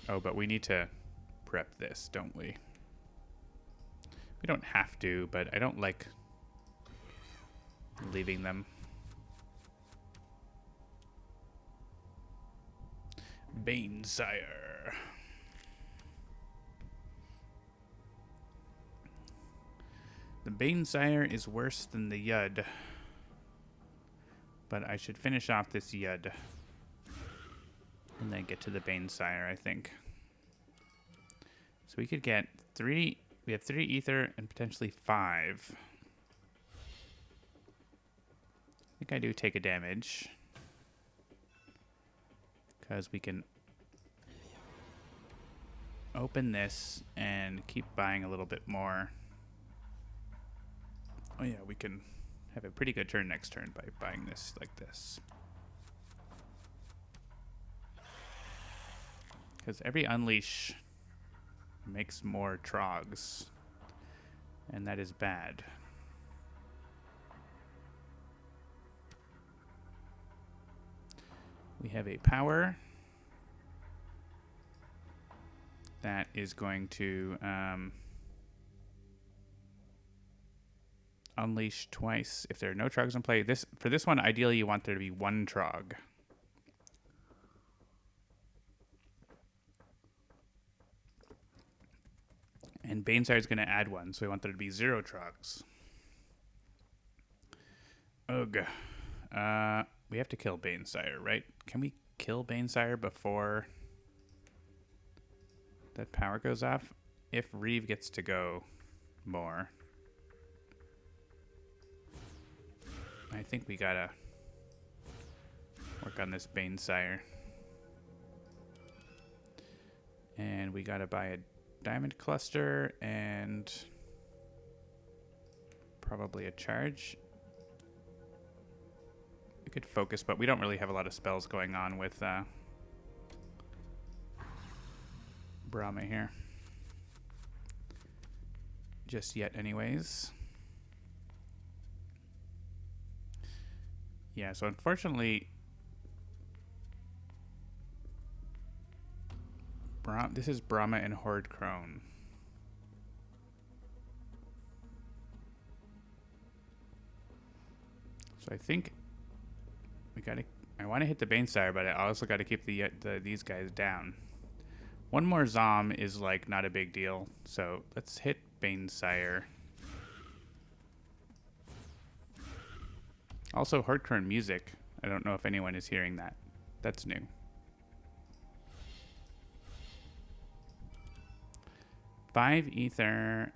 Oh, but we need to prep this, don't we? We don't have to, but I don't like leaving them. Banesire. The Banesire is worse than the Yud. But I should finish off this Yud. And then get to the Banesire, I think. So we could get 3. We have 3 ether and potentially 5. I think I do take a damage. Because we can open this and keep buying a little bit more. Oh yeah, we can have a pretty good turn next turn by buying this like this. Because every unleash makes more trogs. And that is bad. We have a power that is going to unleash twice if there are no trogs in play. For this one, ideally you want there to be 1 trog. And Banesire is going to add 1, so we want there to be 0 trogs. Ugh. We have to kill Banesire, right? Can we kill Banesire before that power goes off? If Reeve gets to go more. I think we gotta work on this Banesire. And we gotta buy a diamond cluster and probably a charge. We could focus, but we don't really have a lot of spells going on with Brama here. Just yet anyways. Yeah, so unfortunately this is Brama and Horde Crone. So I think I want to hit the Banesire, but I also got to keep these guys down. 1 more Zom is like not a big deal, so let's hit Banesire. Also, Horde Crone music. I don't know if anyone is hearing that. That's new. Five ether.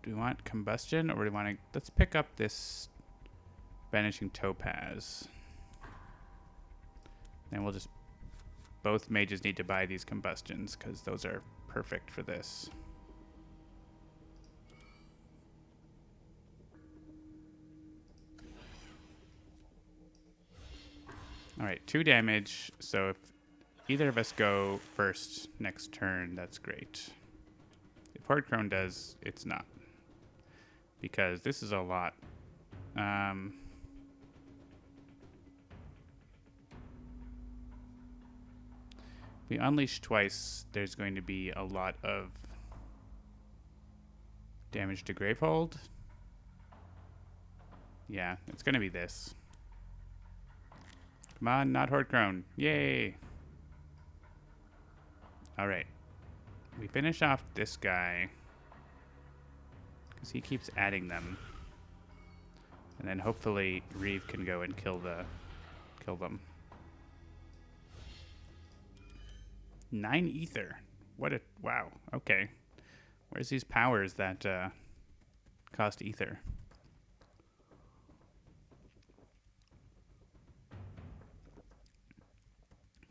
Do we want combustion, or do we want to? Let's pick up this vanishing topaz. And we'll just. Both mages need to buy these combustions because those are perfect for this. All right, 2 damage. So if either of us go first next turn, that's great. If Horde Crone does, it's not. Because this is a lot. If we unleash twice, there's going to be a lot of damage to Gravehold. Yeah, it's going to be this. Come on, not Horde Crone. Yay! Alright. We finish off this guy. Because he keeps adding them. And then hopefully Reeve can go and kill them. 9 ether. Wow. Okay. Where's these powers that cost ether?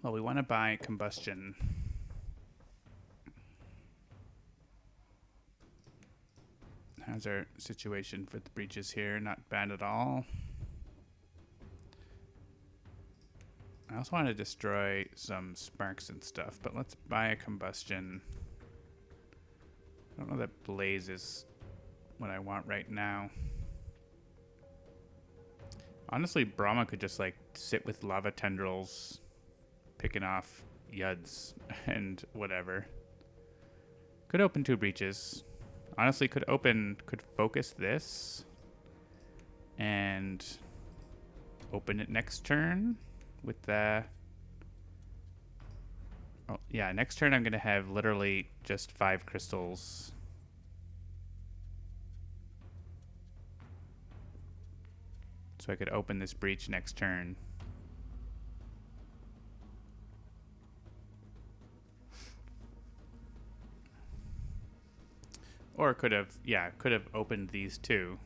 Well, we want to buy combustion. How's our situation for the breaches here? Not bad at all. I also want to destroy some sparks and stuff, but let's buy a combustion. I don't know that blaze is what I want right now. Honestly, Brama could just like sit with lava tendrils, picking off Yuds and whatever. Could open 2 breaches. Honestly, could focus this And open it next turn with the... Oh, yeah, next turn I'm going to have literally just 5 crystals. So I could open this breach next turn. Or could have, yeah, could have opened these two,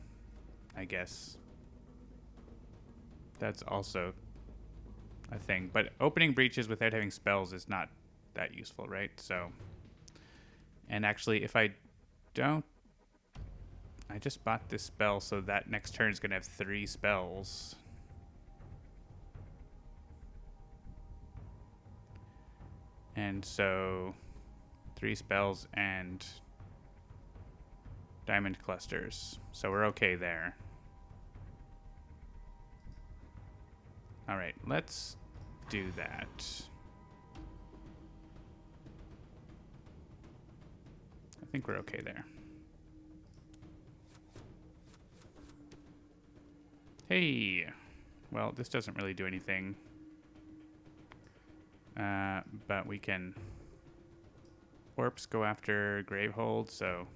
I guess. That's also a thing. But opening breaches without having spells is not that useful, right? So, and actually, if I don't, I just bought this spell, so that next turn is going to have 3 spells. And so, 3 spells and diamond clusters. So we're okay there. All right, let's do that. I think we're okay there. Hey, well, this doesn't really do anything. But we can... Orps go after Gravehold, so...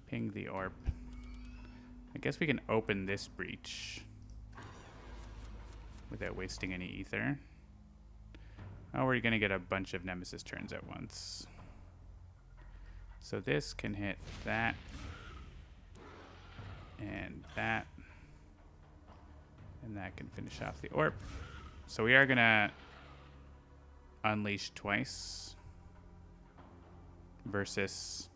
Ping the Orp. I guess we can open this breach without wasting any ether. Oh, we're going to get a bunch of Nemesis turns at once. So this can hit that. And that. And that can finish off the Orp. So we are going to unleash twice. Versus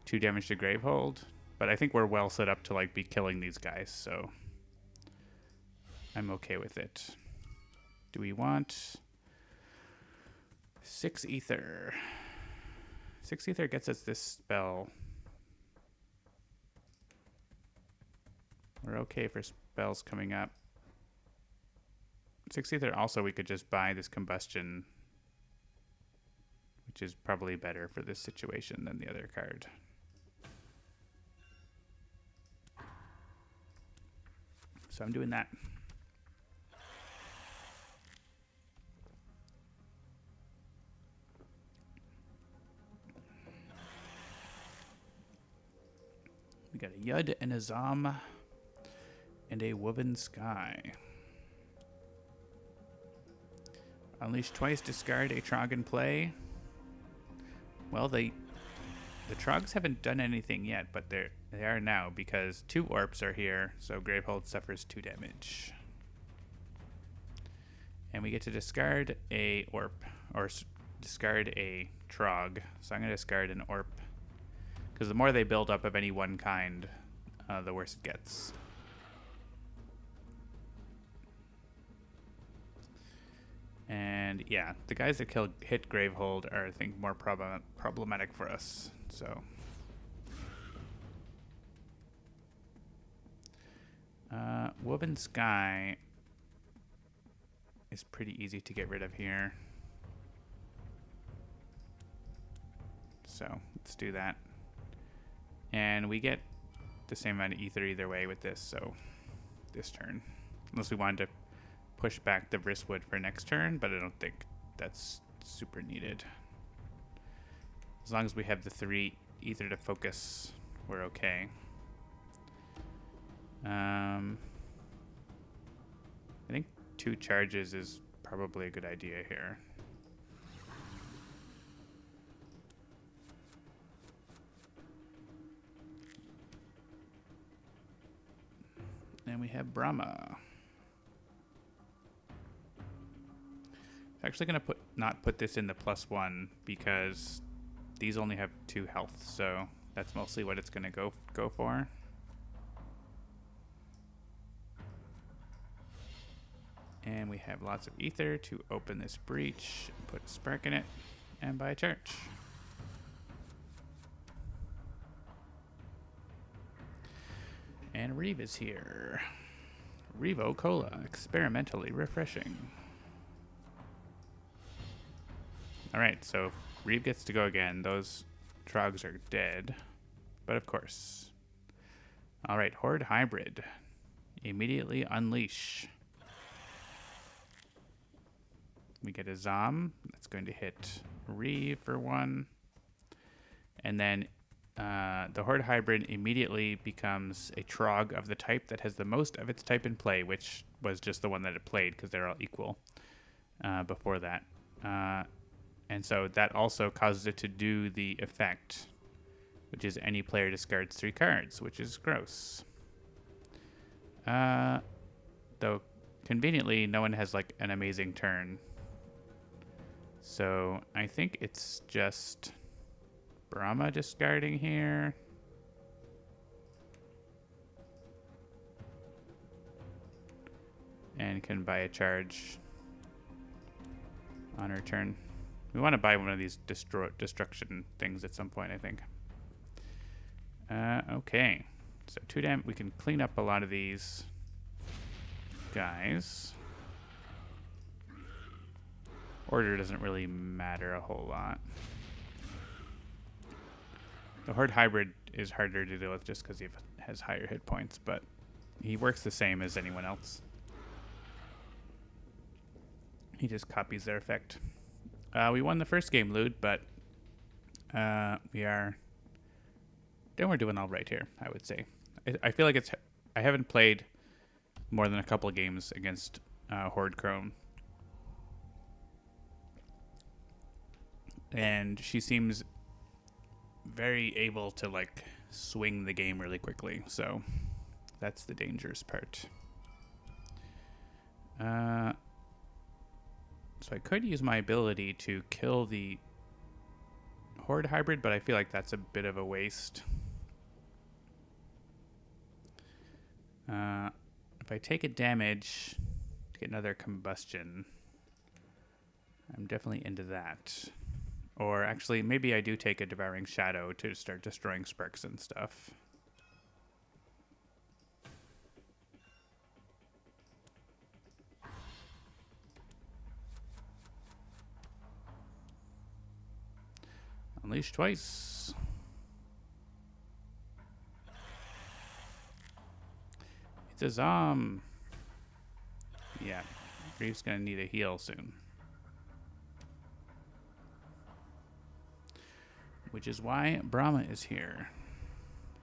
2 damage to Gravehold. But I think we're well set up to like be killing these guys, so I'm okay with it. Do we want 6 ether? 6 ether gets us this spell. We're okay for spells coming up. 6 ether also we could just buy this combustion, which is probably better for this situation than the other card. So I'm doing that. We got a Yud and a Zom and a Woven Sky. Unleash twice, discard a Trog in play. Well, the Trogs haven't done anything yet, but they are now because 2 Orps are here, so Gravehold suffers 2 damage. And we get to discard a Orp, or discard a Trog. So I'm going to discard an Orp, because the more they build up of any one kind, the worse it gets. And yeah, the guys that hit Gravehold are, I think, more problematic for us. So, Woven Sky is pretty easy to get rid of here. So let's do that. And we get the same amount of ether either way with this. So this turn, unless we wanted to push back the Vristwood for next turn, but I don't think that's super needed. As long as we have the 3 ether to focus, we're okay. I think 2 charges is probably a good idea here. And we have Brama. I'm actually going to not put this in the +1 because these only have 2 health, so that's mostly what it's going to go for. And we have lots of ether to open this breach, put a spark in it, and buy a church. And Reeve is here. Revo Cola, experimentally refreshing. All right, so Reeve gets to go again. Those Trogs are dead, but of course. All right, Horde Hybrid. Immediately unleash. We get a Zom. That's going to hit Reeve for 1. And then the Horde Hybrid immediately becomes a Trog of the type that has the most of its type in play, which was just the one that it played because they're all equal before that. And so that also causes it to do the effect, which is any player discards 3 cards, which is gross. Though, conveniently, no one has, like, an amazing turn. So, I think it's just Brama discarding here. And can buy a charge on her turn. We want to buy one of these destruction things at some point, I think. Okay. So 2 damage. We can clean up a lot of these guys. Order doesn't really matter a whole lot. The Horde Hybrid is harder to deal with just because he has higher hit points, but he works the same as anyone else. He just copies their effect. We won the first game, Lude, but we're doing all right here, I would say. I feel like I haven't played more than a couple of games against Horde Crone. And she seems very able to, like, swing the game really quickly. So that's the dangerous part. So I could use my ability to kill the Horde Hybrid, but I feel like that's a bit of a waste. If I take a damage to get another combustion, I'm definitely into that. Or actually, maybe I do take a Devouring Shadow to start destroying Sparks and stuff. Unleash twice. It's a Zom. Yeah, Reeve's gonna need a heal soon. Which is why Brama is here.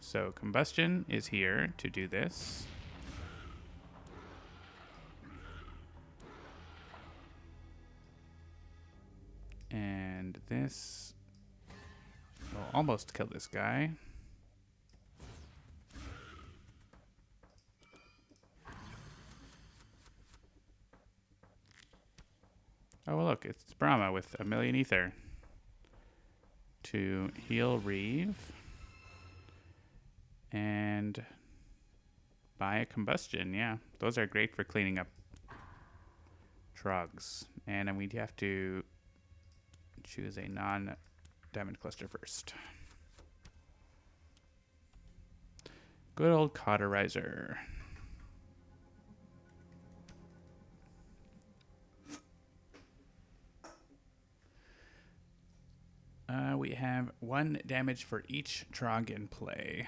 So Combustion is here to do this. And this will almost kill this guy. Oh, well, look, it's Brama with 1,000,000 ether to heal Reeve and buy a Combustion. Yeah, those are great for cleaning up Trogs. And then we'd have to choose a non-diamond cluster first. Good old Cauterizer. We have 1 damage for each Trog in play.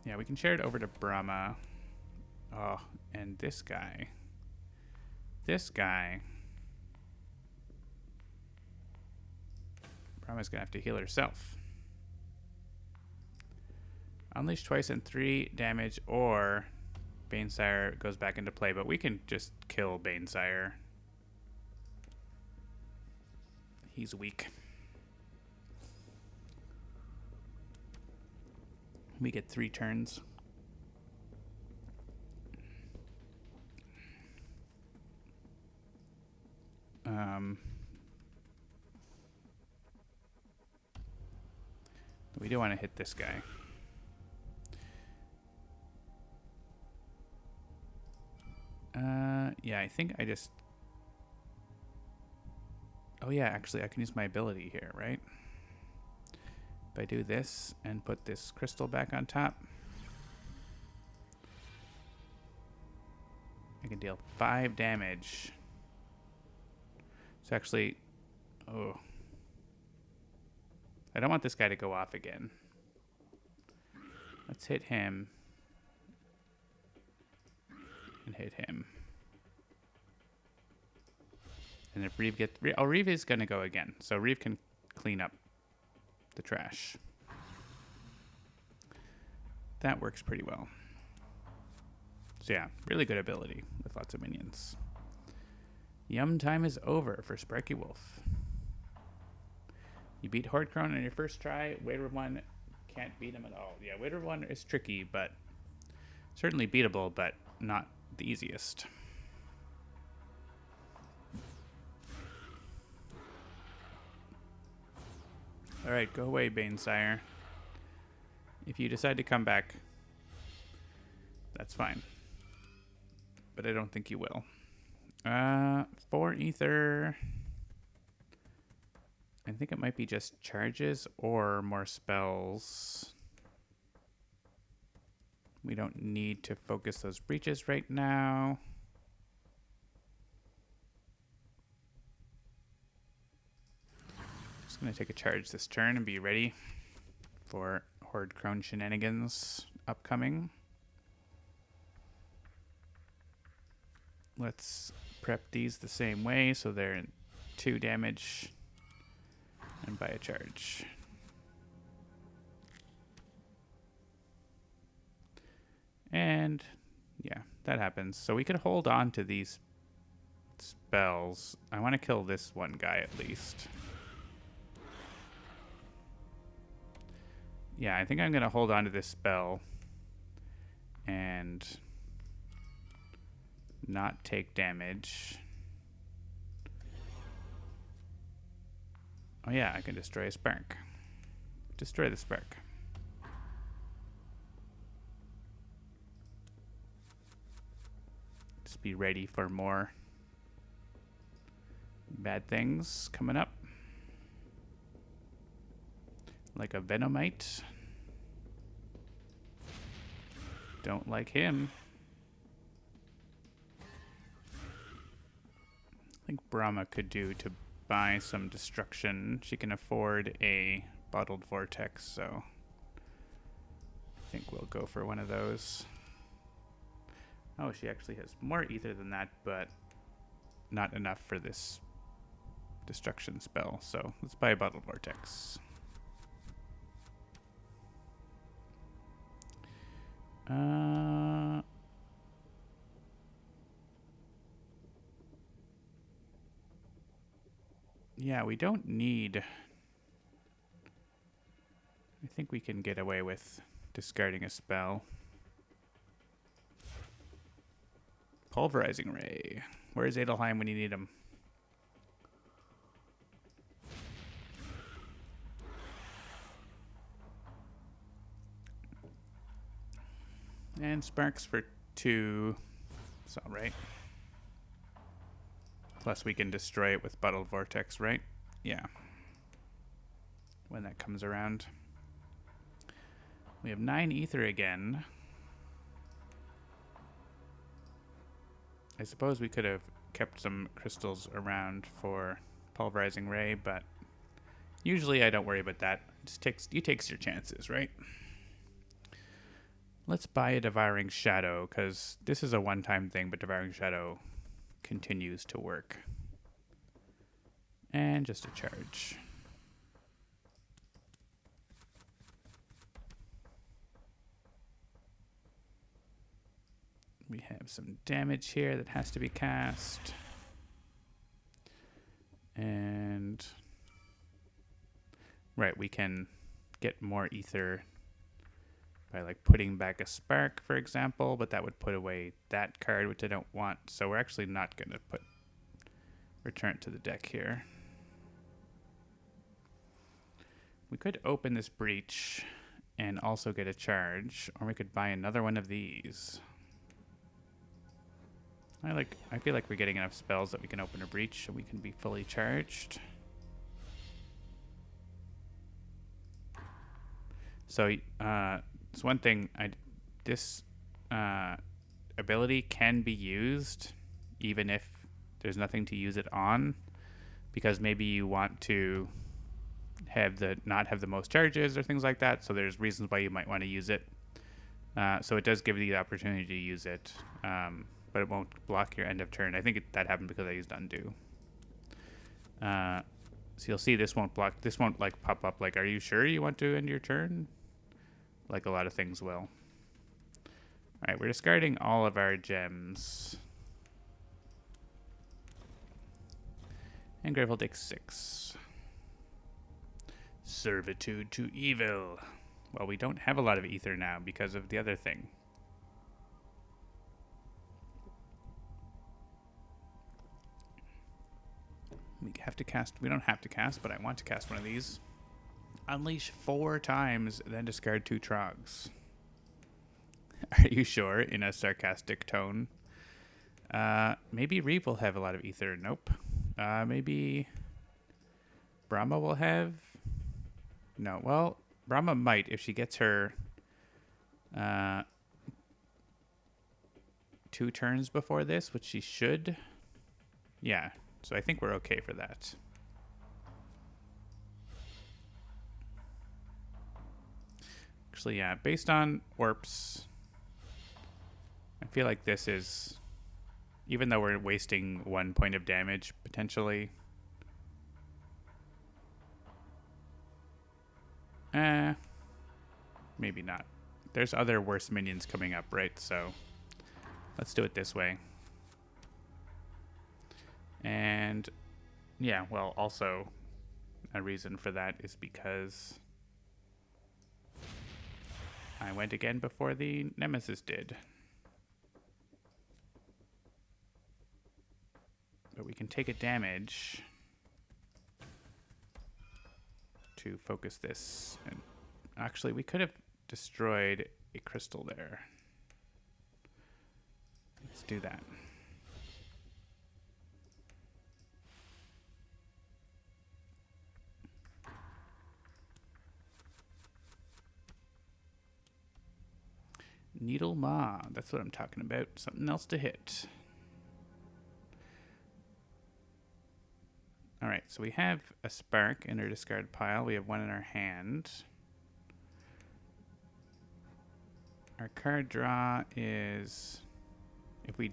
Yeah, we can share it over to Brama. Oh, and this guy. This guy. Brama's gonna have to heal herself. Unleash twice and 3 damage, or Banesire goes back into play, but we can just kill Banesire. He's weak. We get 3 turns. We do want to hit this guy. Yeah, I think I just... Oh yeah, actually I can use my ability here, right? If I do this and put this crystal back on top, I can deal 5 damage. So actually, oh. I don't want this guy to go off again. Let's hit him. And hit him. And if Reeve gets... Oh, Reeve is going to go again. So Reeve can clean up the trash. That works pretty well. So yeah, really good ability with lots of minions. Yum time is over for Sparky Wolf. You beat Horde Crone on your first try. Wader 1 can't beat him at all. Yeah, Wader 1 is tricky, but certainly beatable, but not the easiest. Alright, go away, Banesire. If you decide to come back, that's fine. But I don't think you will. 4 ether. I think it might be just charges or more spells. We don't need to focus those breaches right now. Just going to take a charge this turn and be ready for Horde Crone shenanigans upcoming. Let's prep these the same way so they're in 2 damage and by a charge. And yeah, that happens. So we could hold on to these spells. I want to kill this one guy at least. Yeah, I think I'm going to hold on to this spell and not take damage. Oh yeah, I can destroy a spark. Destroy the spark. Just be ready for more bad things coming up. Like a Venomite. Don't like him. I think Brama could do to buy some destruction. She can afford a bottled vortex, so I think we'll go for one of those. Oh, she actually has more ether than that, but not enough for this destruction spell. So let's buy a bottled vortex. Yeah, we don't need... I think we can get away with discarding a spell. Pulverizing Ray. Where's Adelheim when you need him? And sparks for 2. It's all right. Plus we can destroy it with Bottled Vortex, right? Yeah. When that comes around. We have 9 ether again. I suppose we could have kept some crystals around for Pulverizing Ray, but usually I don't worry about that. You takes your chances, right? Let's buy a Devouring Shadow, because this is a one-time thing, but Devouring Shadow continues to work. And just a charge. We have some damage here that has to be cast. And... right, we can get more ether by like putting back a spark, for example, but that would put away that card, which I don't want. So we're actually not going to return it to the deck here. We could open this breach and also get a charge, or we could buy another one of these. I feel like we're getting enough spells that we can open a breach and we can be fully charged. So it's one thing. This ability can be used even if there's nothing to use it on, because maybe you want to not have the most charges or things like that. So there's reasons why you might want to use it. So it does give you the opportunity to use it, but it won't block your end of turn. I think that happened because I used undo. So you'll see this won't block. This won't like pop up like, are you sure you want to end your turn? Like a lot of things will. All right, we're discarding all of our gems. And Grave will take 6. Servitude to evil. Well, we don't have a lot of ether now because of the other thing. We have to cast. We don't have to cast, but I want to cast one of these. Unleash 4 times, then discard 2 trogs. Are you sure? In a sarcastic tone. Maybe Reeve will have a lot of ether. Nope. Maybe Brama will have. No. Well, Brama might if she gets her 2 turns before this, which she should. Yeah. So I think we're okay for that. Actually, yeah. Based on warps, I feel like this is, even though we're wasting 1 point of damage potentially. Maybe not. There's other worse minions coming up, right? So let's do it this way. And yeah, well, also a reason for that is because I went again before the Nemesis did. But we can take a damage to focus this. And actually, we could have destroyed a crystal there. Let's do that. Needle Maw, that's what I'm talking about. Something else to hit. All right, so we have a spark in our discard pile. We have 1 in our hand. Our card draw is, if we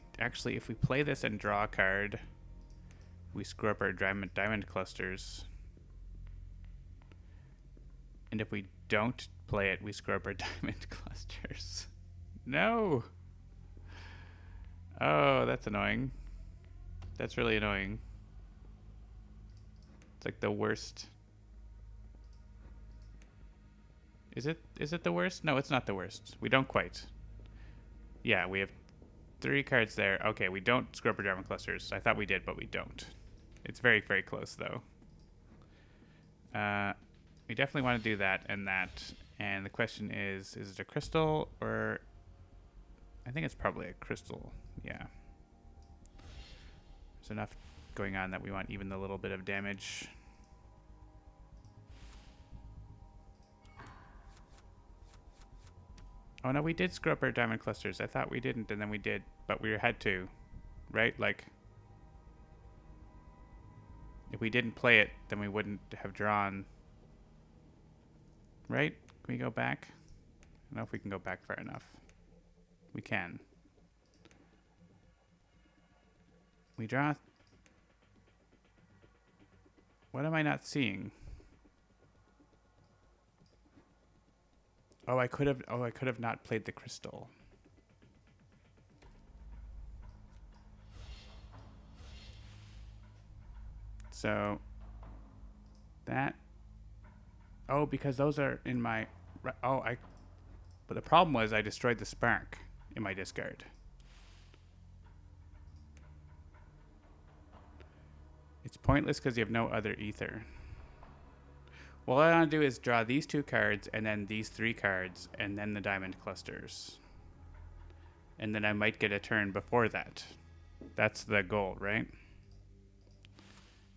play this and draw a card, we screw up our diamond clusters. And if we don't play it, we screw up our diamond clusters. No! Oh, that's annoying. That's really annoying. It's like the worst. Is it the worst? No, it's not the worst. We don't quite. Yeah, we have 3 cards there. Okay, we don't screw up our diamond clusters. I thought we did, but we don't. It's very, very close, though. We definitely want to do that and that. And the question is it a crystal or... I think it's probably a crystal. Yeah. There's enough going on that we want even a little bit of damage. Oh no, we did screw up our diamond clusters. I thought we didn't, and then we did, but we had to, right? Like, if we didn't play it, then we wouldn't have drawn, right? Can we go back? I don't know if we can go back far enough. We can. We draw. What am I not seeing? Oh, I could have not played the crystal. So that. Oh, because those are in my. Oh, but the problem was I destroyed the spark in my discard. It's pointless because you have no other ether. Well, what I want to do is draw these 2 cards and then these 3 cards and then the diamond clusters. And then I might get a turn before that. That's the goal, right?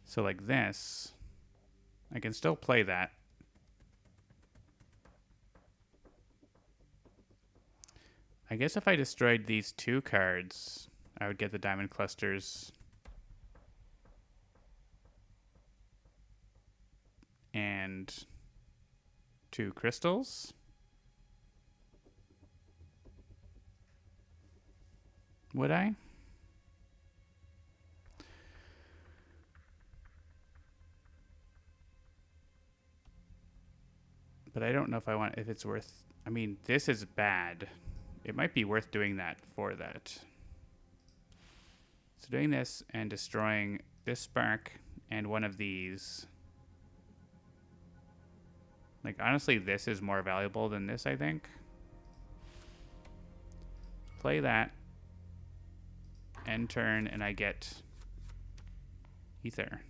So like this, I can still play that. I guess if I destroyed these 2 cards, I would get the diamond clusters. and 2 crystals. Would I? But I don't know if if it's worth... I mean, this is bad. It might be worth doing that for that. So doing this and destroying this spark and one of these. Like, honestly, this is more valuable than this, I think. Play that. End turn, and I get ether.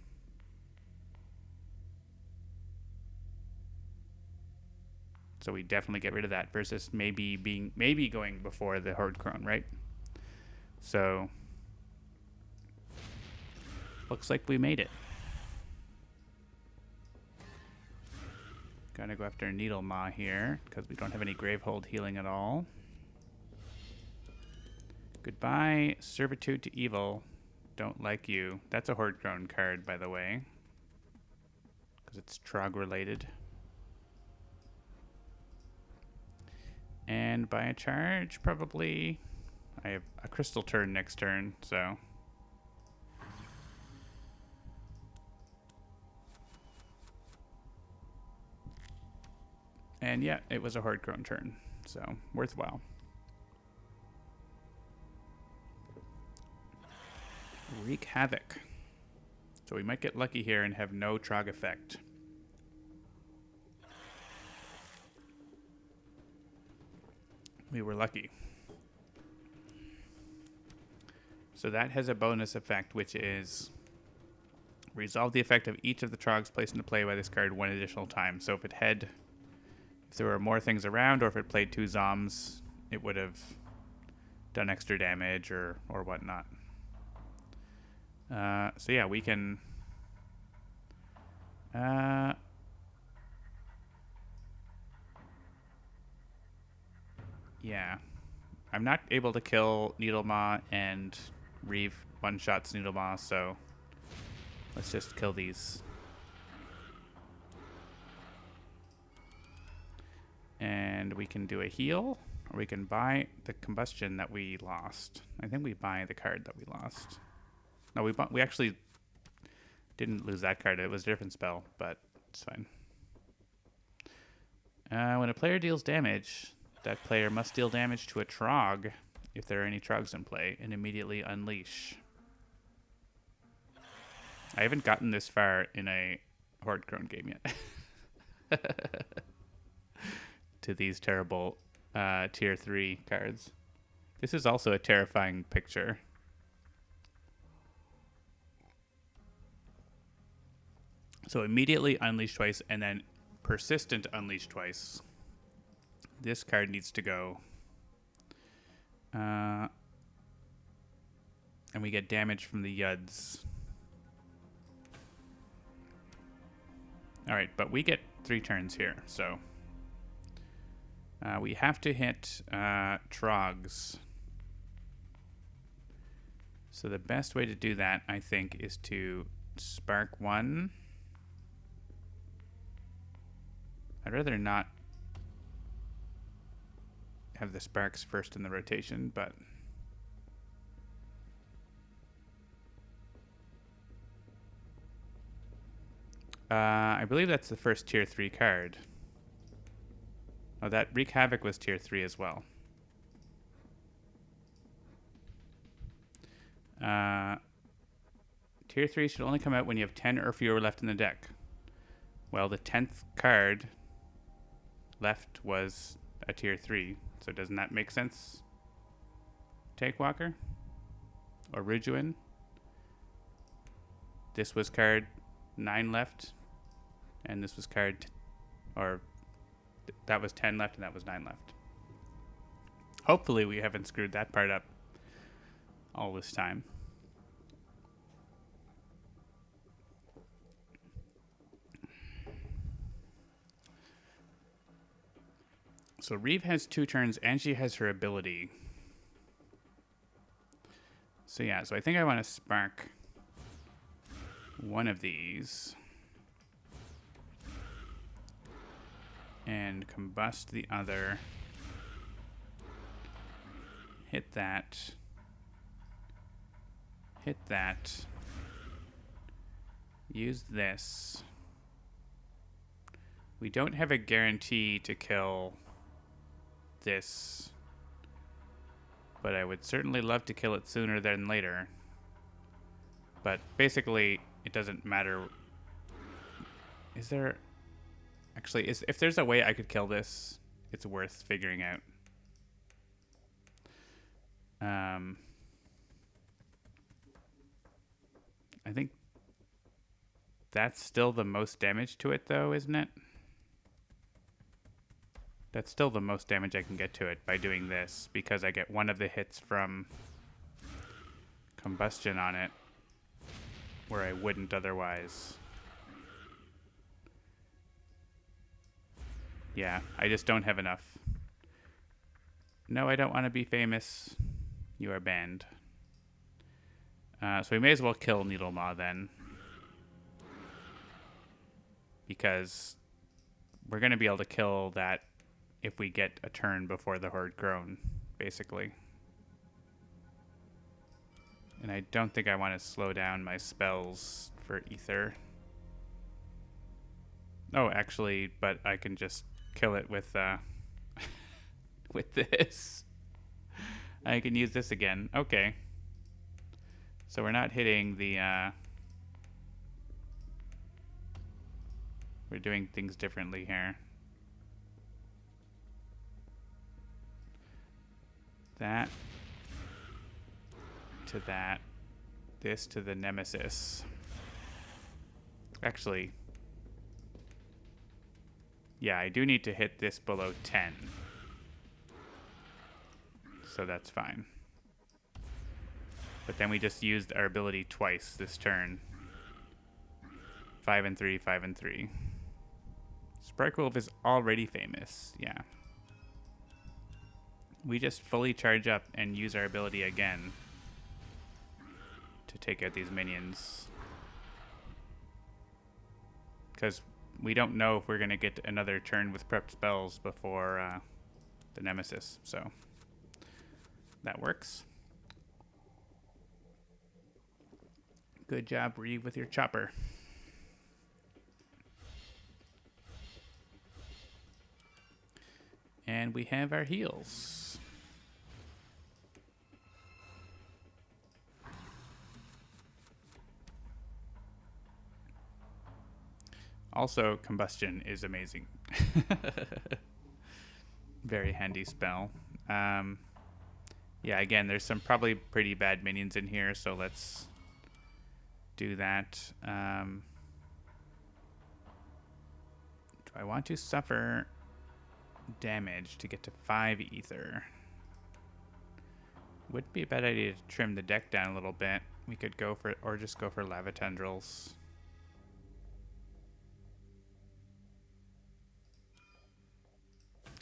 So we definitely get rid of that versus maybe going before the Horde Crone, right? So looks like we made it. Gotta go after Needle Maw here because we don't have any Gravehold healing at all. Goodbye, Servitude to Evil. Don't like you. That's a Horde Crone card, by the way, because it's Trog related. And buy a charge, probably. I have a crystal turn next turn, so. And yeah, it was a Horde Crone turn, so worthwhile. Wreak Havoc. So we might get lucky here and have no Trog effect. We were lucky. So that has a bonus effect, which is resolve the effect of each of the Trogs placed into play by this card one additional time. So if there were more things around, or if it played 2 Zoms, it would have done extra damage or whatnot. So yeah, we can... yeah. I'm not able to kill Needle Maw, and Reeve one-shots Needle Maw, so let's just kill these. And we can do a heal, or we can buy the combustion that we lost. I think we buy the card that we lost. No, we actually didn't lose that card. It was a different spell, but it's fine. When a player deals damage, that player must deal damage to a Trog if there are any Trogs in play, and immediately unleash. I haven't gotten this far in a Horde Crone game yet. To these terrible tier 3 cards. This is also a terrifying picture. So immediately unleash twice, and then persistent unleash twice. This card needs to go. And we get damage from the Yuds. Alright, but we get 3 turns here, so... we have to hit Trogs. So the best way to do that, I think, is to spark 1. I'd rather not have the sparks first in the rotation, but... I believe that's the first tier 3 card. Oh, that Wreak Havoc was tier 3 as well. Tier 3 should only come out when you have 10 or fewer left in the deck. Well, the 10th card left was a tier 3, so doesn't that make sense? Take Walker? Or Ridgewind? This was card 9 left, and this was card... that was 10 left, and that was 9 left. Hopefully we haven't screwed that part up all this time. So Reeve has 2 turns, and she has her ability. So yeah, so I think I want to spark one of these. and combust the other. Hit that. Hit that. Use this. We don't have a guarantee to kill this, but I would certainly love to kill it sooner than later. But basically, it doesn't matter. Is there... Actually, if there's a way I could kill this, it's worth figuring out. I think that's still the most damage to it, though, isn't it? That's still the most damage I can get to it by doing this, because I get one of the hits from combustion on it, where I wouldn't otherwise. Yeah, I just don't have enough. No, I don't want to be famous. You are banned. So we may as well kill Needle Maw then, because we're going to be able to kill that if we get a turn before the Horde Crone, basically. And I don't think I want to slow down my spells for Ether. Oh, actually, but I can just kill it with with this. I can use this again. Okay. So we're not hitting the... we're doing things differently here. That to that. This to the Nemesis. Actually... yeah, I do need to hit this below 10. So that's fine. But then we just used our ability twice this turn. 5 and 3, 5 and 3. Sparkwolf is already famous, yeah. We just fully charge up and use our ability again to take out these minions. Because we don't know if we're going to get another turn with prepped spells before the Nemesis, so that works. Good job, Reeve, with your chopper. And we have our heals. Also, combustion is amazing. Very handy spell. Yeah, again, there's some probably pretty bad minions in here, so let's do that. Do I want to suffer damage to get to 5 ether? Would be a bad idea to trim the deck down a little bit. We could go for, or just go for lava tendrils.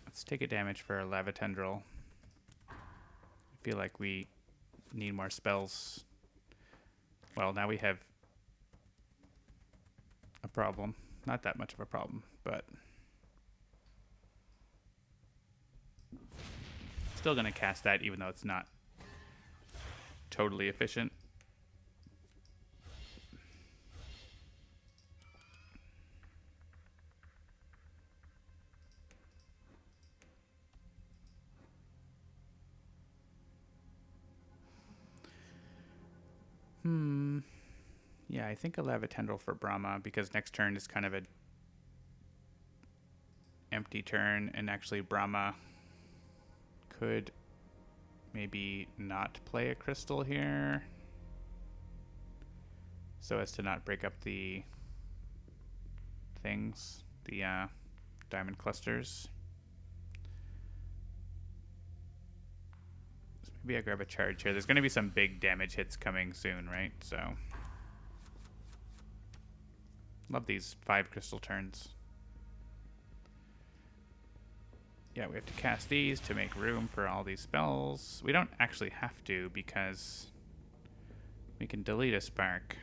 Let's take a damage for a lava tendril. I feel like we need more spells. Well, now we have a problem. Not that much of a problem, but still going to cast that even though it's not totally efficient. Yeah, I think a lava tendril for Brama, because next turn is kind of a empty turn, and actually Brama could maybe not play a crystal here so as to not break up the things, the diamond clusters. So maybe I grab a charge here. There's going to be some big damage hits coming soon, right? So love these 5 crystal turns. Yeah, we have to cast these to make room for all these spells. We don't actually have to, because we can delete a spark.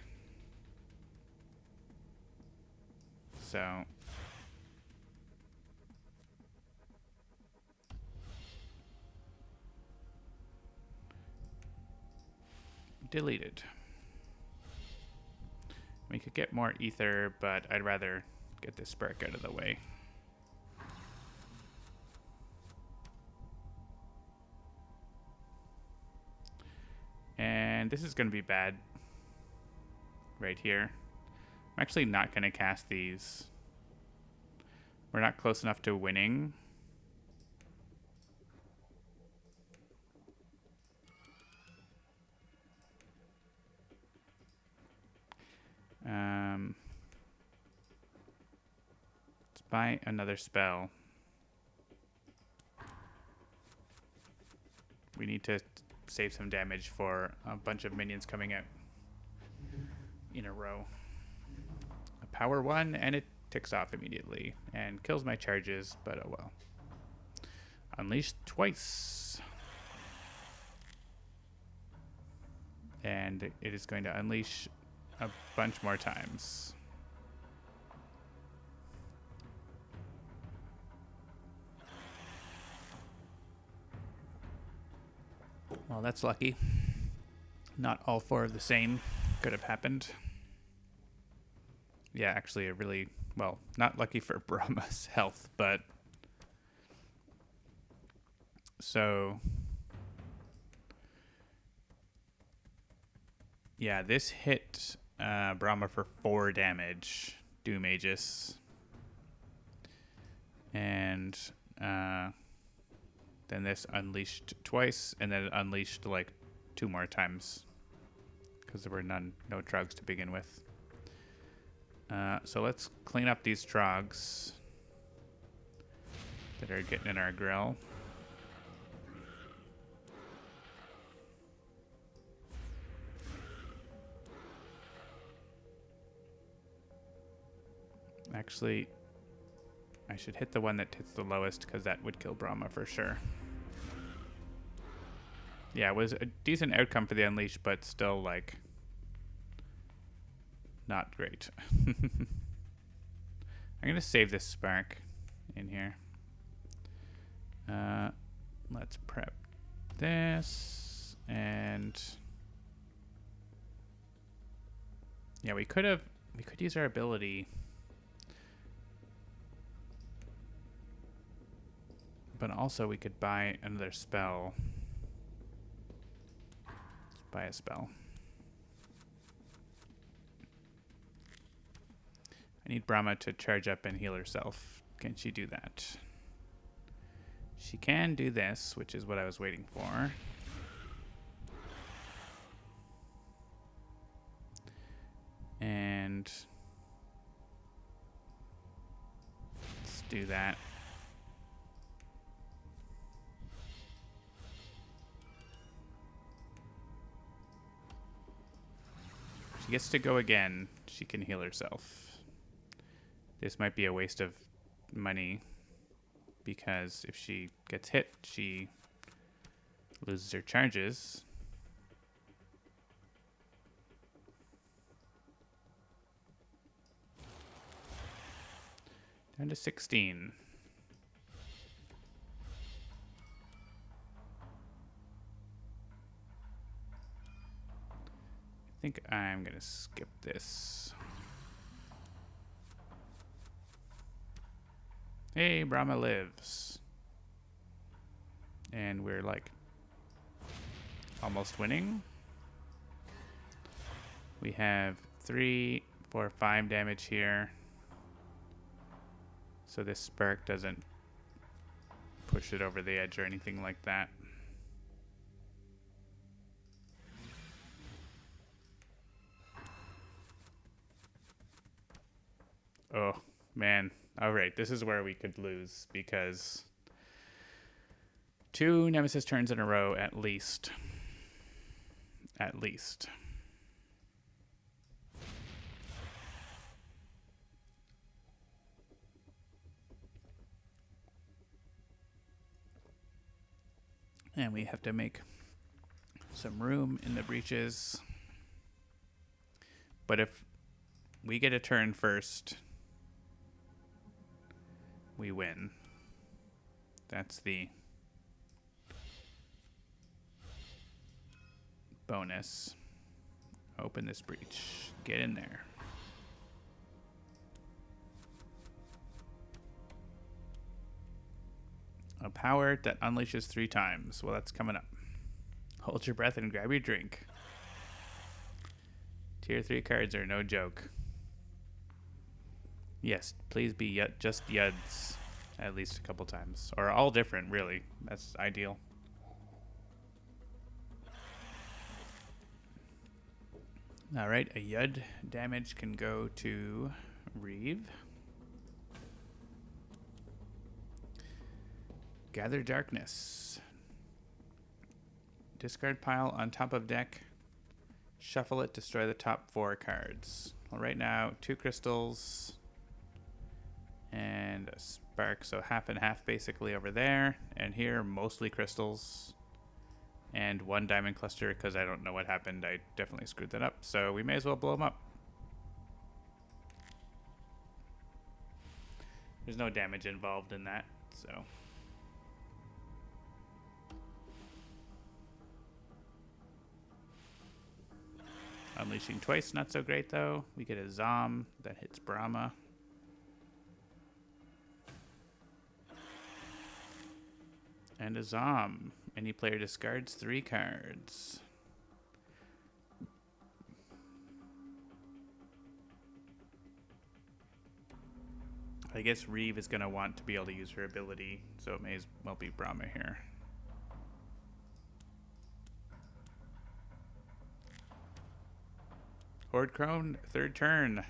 So deleted. We could get more ether, but I'd rather get this spark out of the way. And this is going to be bad right here. I'm actually not going to cast these. We're not close enough to winning. Let's buy another spell. We need to save some damage for a bunch of minions coming out in a row. A power 1, and it ticks off immediately and kills my charges, but oh well. Unleash twice. And it is going to unleash a bunch more times. Well, that's lucky. Not all 4 of the same could have happened. Yeah, actually a really, well, not lucky for Brama's health, but so yeah, this hit Brama for 4 damage, Doom Aegis. And then this unleashed twice, and then it unleashed like 2 more times because there were no trogs to begin with. So let's clean up these trogs that are getting in our grill. Actually, I should hit the one that hits the lowest because that would kill Brama for sure. Yeah, it was a decent outcome for the Unleash, but still, like, not great. I'm going to save this spark in here. Let's prep this. And yeah, we could use our ability. But also we could buy another spell. Let's buy a spell. I need Brama to charge up and heal herself. Can she do that? She can do this, which is what I was waiting for. And let's do that. She gets to go again. She can heal herself. This might be a waste of money because if she gets hit, she loses her charges. Down to 16. I think I'm going to skip this. Hey, Brama lives. And we're like almost winning. We have 3, 4, 5 damage here. So this spark doesn't push it over the edge or anything like that. Oh, man. All right, this is where we could lose because 2 Nemesis turns in a row at least. At least. And we have to make some room in the breaches. But if we get a turn first, we win. That's the bonus. Open this breach. Get in there. A power that unleashes 3 times. Well, that's coming up. Hold your breath and grab your drink. Tier 3 cards are no joke. Yes, please be just Yuds at least a couple times. Or all different, really. That's ideal. Alright, a Yud damage can go to Reeve. Gather Darkness. Discard pile on top of deck. Shuffle it, destroy the top 4 cards. Well, right now, 2 crystals and a spark, so half and half basically over there. And here, mostly crystals. And 1 diamond cluster, because I don't know what happened. I definitely screwed that up, so we may as well blow them up. There's no damage involved in that, so... Unleashing twice, not so great though. We get a Zom that hits Brama. And a Zom. Any player discards 3 cards. I guess Reeve is going to want to be able to use her ability, so it may as well be Brama here. Horde Crone, 3rd turn.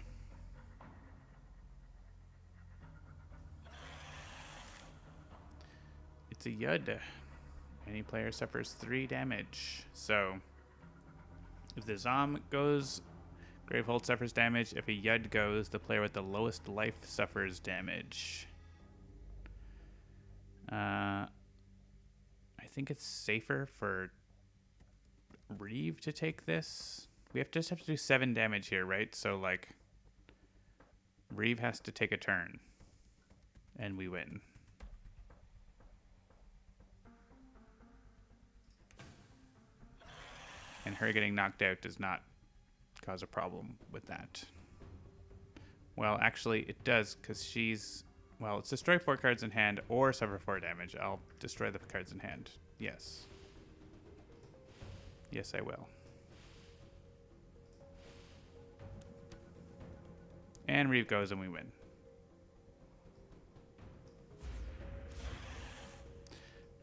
It's a Yud. Any player suffers 3 damage. So, if the Zom goes, Gravehold suffers damage. If a Yud goes, the player with the lowest life suffers damage. I think it's safer for Reeve to take this. We just have to do 7 damage here, right? So, like, Reeve has to take a turn. And we win. And her getting knocked out does not cause a problem with that. Well, actually, it does, because she's... Well, it's destroy 4 cards in hand or suffer 4 damage. I'll destroy the cards in hand. Yes. Yes, I will. And Reeve goes and we win.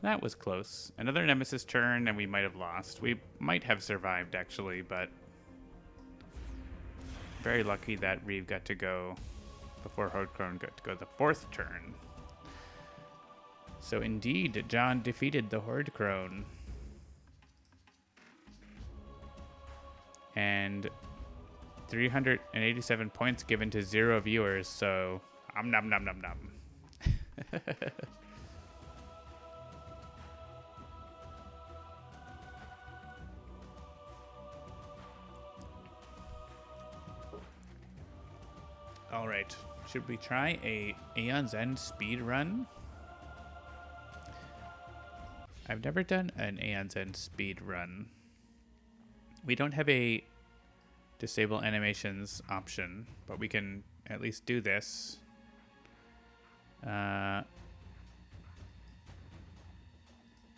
That was close. Another Nemesis turn and we might have lost. We might have survived actually, but very lucky that Reeve got to go before Horde Crone got to go the 4th turn. So indeed, John defeated the Horde Crone. And 387 points given to 0 viewers, so nom nom nom nom. All right, should we try a Aeon's End speed run? I've never done an Aeon's End speed run. We don't have a disable animations option, but we can at least do this.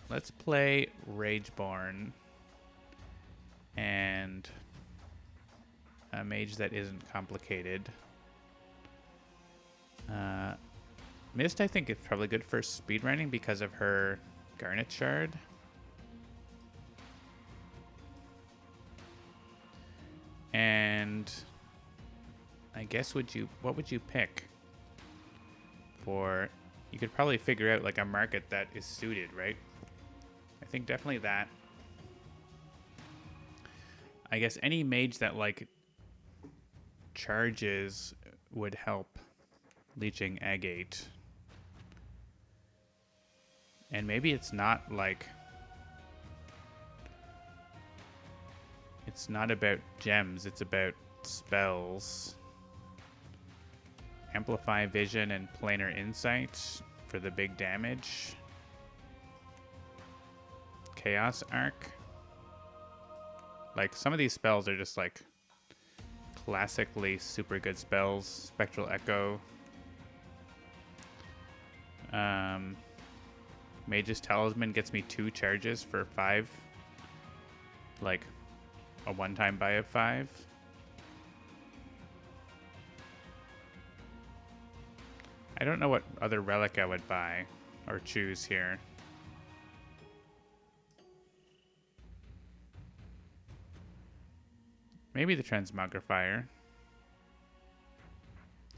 Let's play Rageborn and a mage that isn't complicated. Mist, I think, is probably good for speedrunning because of her Garnet Shard. And I guess what would you pick for, you could probably figure out like a market that is suited, right? I think definitely that. I guess any mage that like charges would help leeching agate. And maybe it's not like, it's not about gems, it's about spells. Amplify Vision and Planar Insight for the big damage. Chaos Arc. Like, some of these spells are just, like, classically super good spells. Spectral Echo. Mage's Talisman gets me 2 charges for 5. Like, a one-time buy of 5. I don't know what other relic I would buy or choose here. Maybe the Transmogrifier.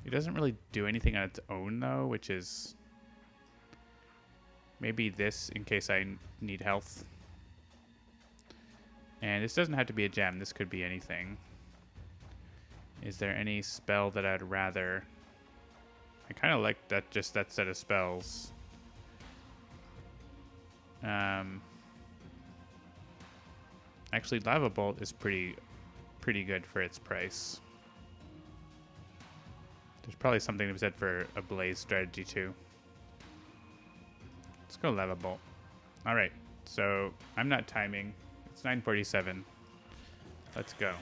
It doesn't really do anything on its own, though, which is... Maybe this, in case I need health. And this doesn't have to be a gem. This could be anything. Is there any spell that I'd rather... I kind of like that, just that set of spells. Actually, Lava Bolt is pretty good for its price. There's probably something to be said for a Blaze strategy, too. Let's go Lava Bolt. All right, so I'm not timing. It's 9:47. Let's go.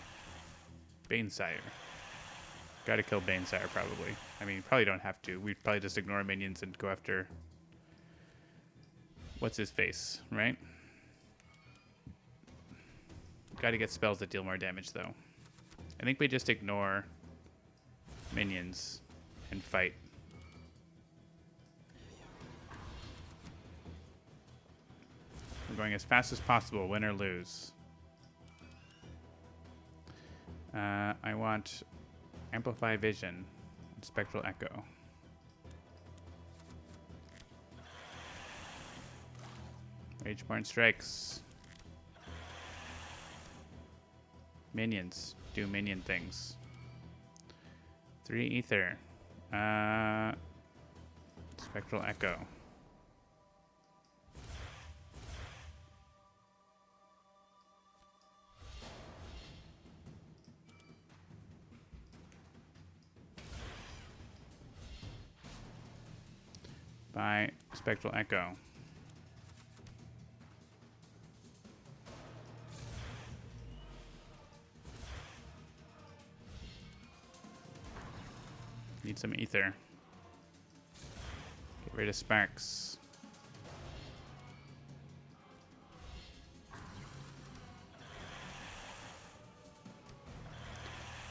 Banesire. Gotta kill Banesire, probably. I mean, probably don't have to. We'd probably just ignore minions and go after... What's his face, right? Gotta get spells that deal more damage, though. I think we just ignore minions and fight. We're going as fast as possible, win or lose. I want Amplify Vision and Spectral Echo. Rageborn strikes. Minions. Do minion things. 3 ether. Spectral Echo. By Spectral Echo. Need some ether. Get rid of sparks.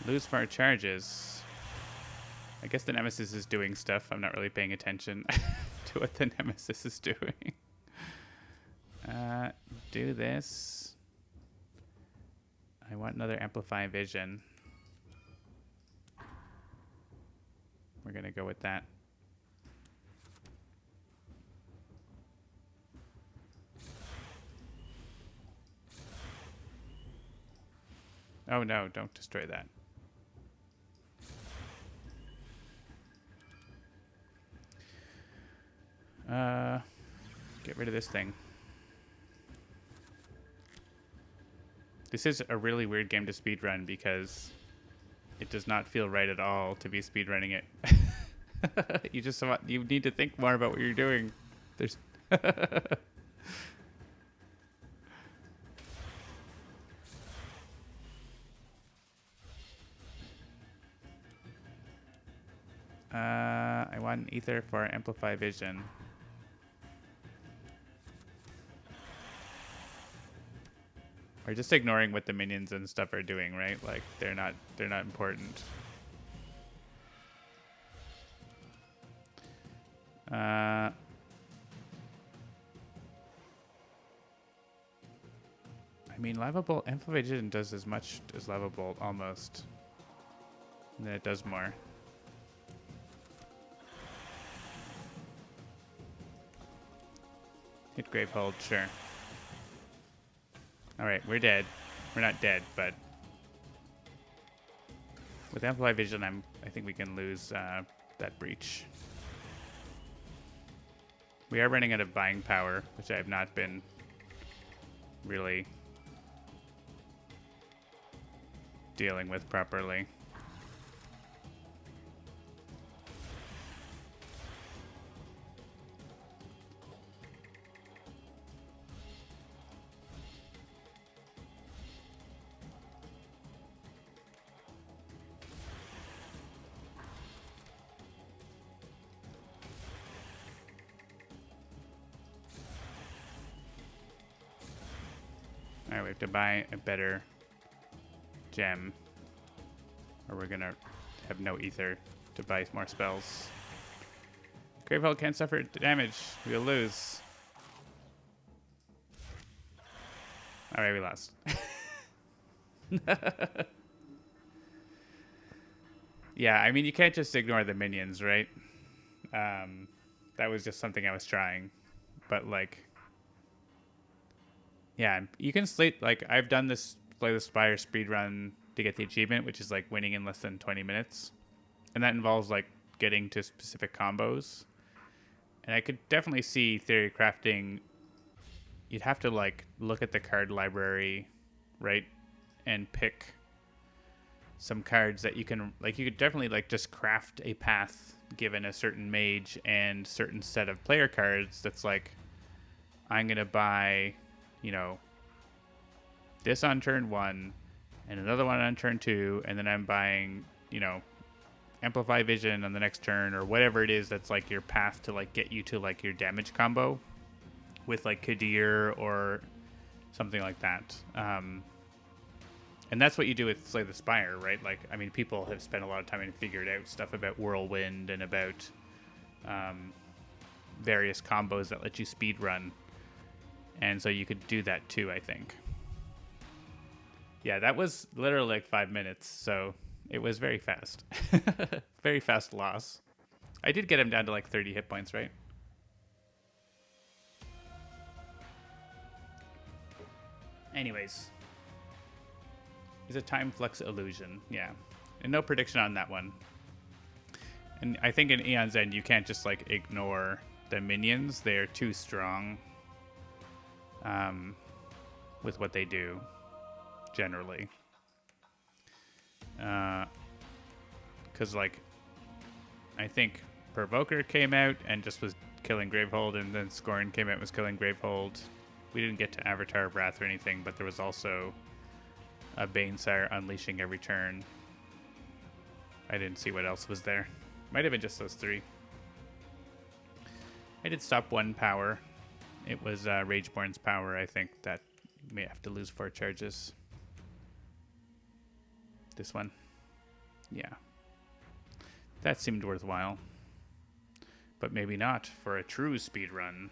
Lose for our charges. I guess the Nemesis is doing stuff. I'm not really paying attention to what the Nemesis is doing. Do this. I want another Amplify Vision. We're going to go with that. Oh no, don't destroy that. Get rid of this thing. This is a really weird game to speedrun because it does not feel right at all to be speedrunning it. You need to think more about what you're doing. There's I want an ether for Amplify Vision. We're just ignoring what the minions and stuff are doing, right? Like they're not important. I mean, Lava Bolt, Amplify Vision does as much as Lava Bolt almost. And then it does more. Hit Gravehold, sure. Alright, we're dead. We're not dead, but with Amplify Vision, I think we can lose that breach. We are running out of buying power, which I have not been really dealing with properly. have to buy a better gem, or we're gonna have no ether to buy more spells. Gravehold can't suffer damage. We'll lose. All right, we lost. Yeah, I mean, you can't just ignore the minions, right? That was just something I was trying. But, like, yeah, you can slate, like, I've done this Play the Spire speedrun to get the achievement, which is, like, winning in less than 20 minutes. And that involves, like, getting to specific combos. And I could definitely see theory crafting. You'd have to, like, look at the card library, right? And pick some cards that you can, like, you could definitely, like, just craft a path given a certain mage and certain set of player cards that's like, I'm going to buy, you know, this on turn 1 and another one on turn 2, and then I'm buying, you know, Amplify Vision on the next turn, or whatever it is that's, like, your path to, like, get you to, like, your damage combo with, like, Kadir or something like that. And that's what you do with Slay the Spire, right? Like, I mean, people have spent a lot of time and figured out stuff about Whirlwind and about various combos that let you speed run. And so you could do that too, I think. Yeah, that was literally like 5 minutes, so it was very fast. Very fast loss. I did get him down to like 30 hit points, right? Anyways. Is a time flux illusion, yeah. And no prediction on that one. And I think in Aeon's End, you can't just, like, ignore the minions. They are too strong with what they do, generally. Because, like, I think Provoker came out and just was killing Gravehold, and then Scorn came out and was killing Gravehold. We didn't get to Avatar of Wrath or anything, but there was also a Banesire unleashing every turn. I didn't see what else was there. Might have been just those 3. I did stop 1 power. It was Rageborn's power, I think, that may have to lose 4 charges. This one. Yeah. That seemed worthwhile. But maybe not for a true speed run.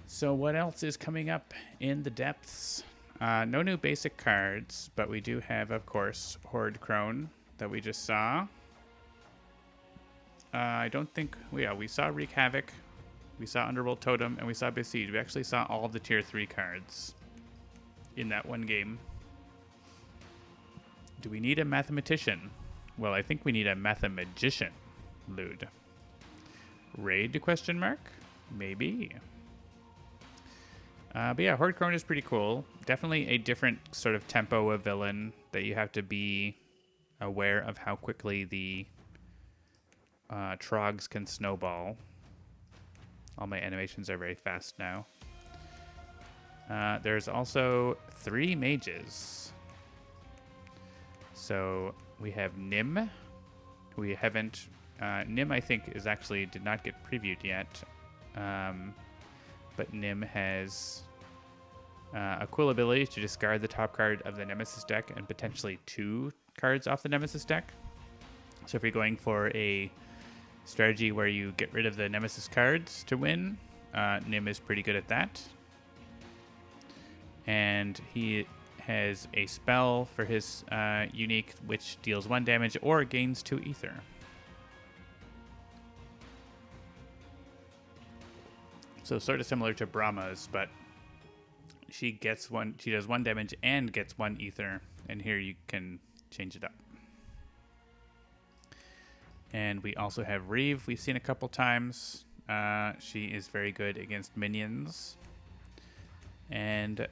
So what else is coming up in the depths? No new basic cards, but we do have, of course, Horde Crone that we just saw. I don't think... we saw Wreak Havoc, we saw Underworld Totem, and we saw Besiege. We actually saw all of the Tier 3 cards in that one game. Do we need a Mathematician? Well, I think we need a Mathemagician, Lude. Raid, question mark? Maybe. But yeah, Horde Crone is pretty cool. Definitely a different sort of tempo of villain that you have to be aware of how quickly the Trogs can snowball. All my animations are very fast now. There's also 3 mages. So we have Nim. We haven't... Nim, I think, did not get previewed yet. But Nim has a cool ability to discard the top card of the Nemesis deck and potentially 2 cards off the Nemesis deck. So if you're going for a strategy where you get rid of the Nemesis cards to win, Nim is pretty good at that. And he has a spell for his unique, which deals 1 damage or gains 2 ether. So sort of similar to Brama's, but she does 1 damage and gets 1 ether, and here you can change it up. And we also have Reeve, we've seen a couple times. She is very good against minions. And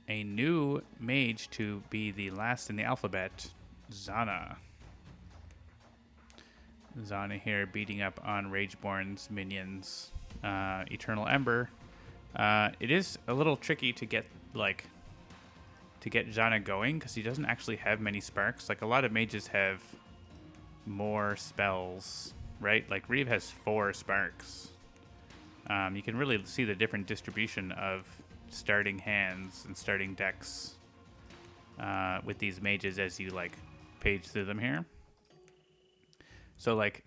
a new mage to be the last in the alphabet, Zana. Zana here beating up on Rageborn's minions. Eternal Ember. It is a little tricky to get Zana going because he doesn't actually have many sparks. Like, a lot of mages have more spells, right? Like, Reeve has 4 sparks. You can really see the different distribution of starting hands and starting decks with these mages as you like page through them here. So like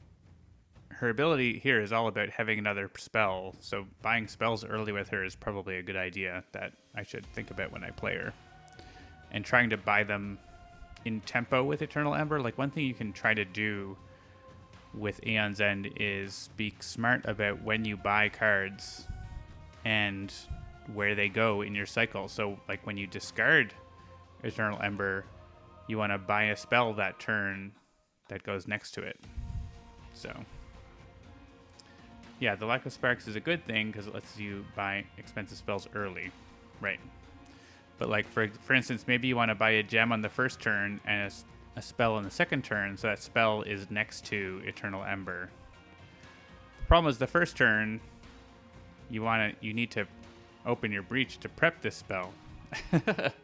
her ability here is all about having another spell, so buying spells early with her is probably a good idea that I should think about when I play her. And trying to buy them in tempo with Eternal Ember. Like one thing you can try to do with Aeon's End is be smart about when you buy cards and where they go in your cycle. So like when you discard Eternal Ember, you want to buy a spell that turn that goes next to it. So yeah, the lack of sparks is a good thing because it lets you buy expensive spells early, right? But like for instance, maybe you want to buy a gem on the first turn and a spell on the second turn, so that spell is next to Eternal Ember. The problem is the first turn, you need to open your breach to prep this spell.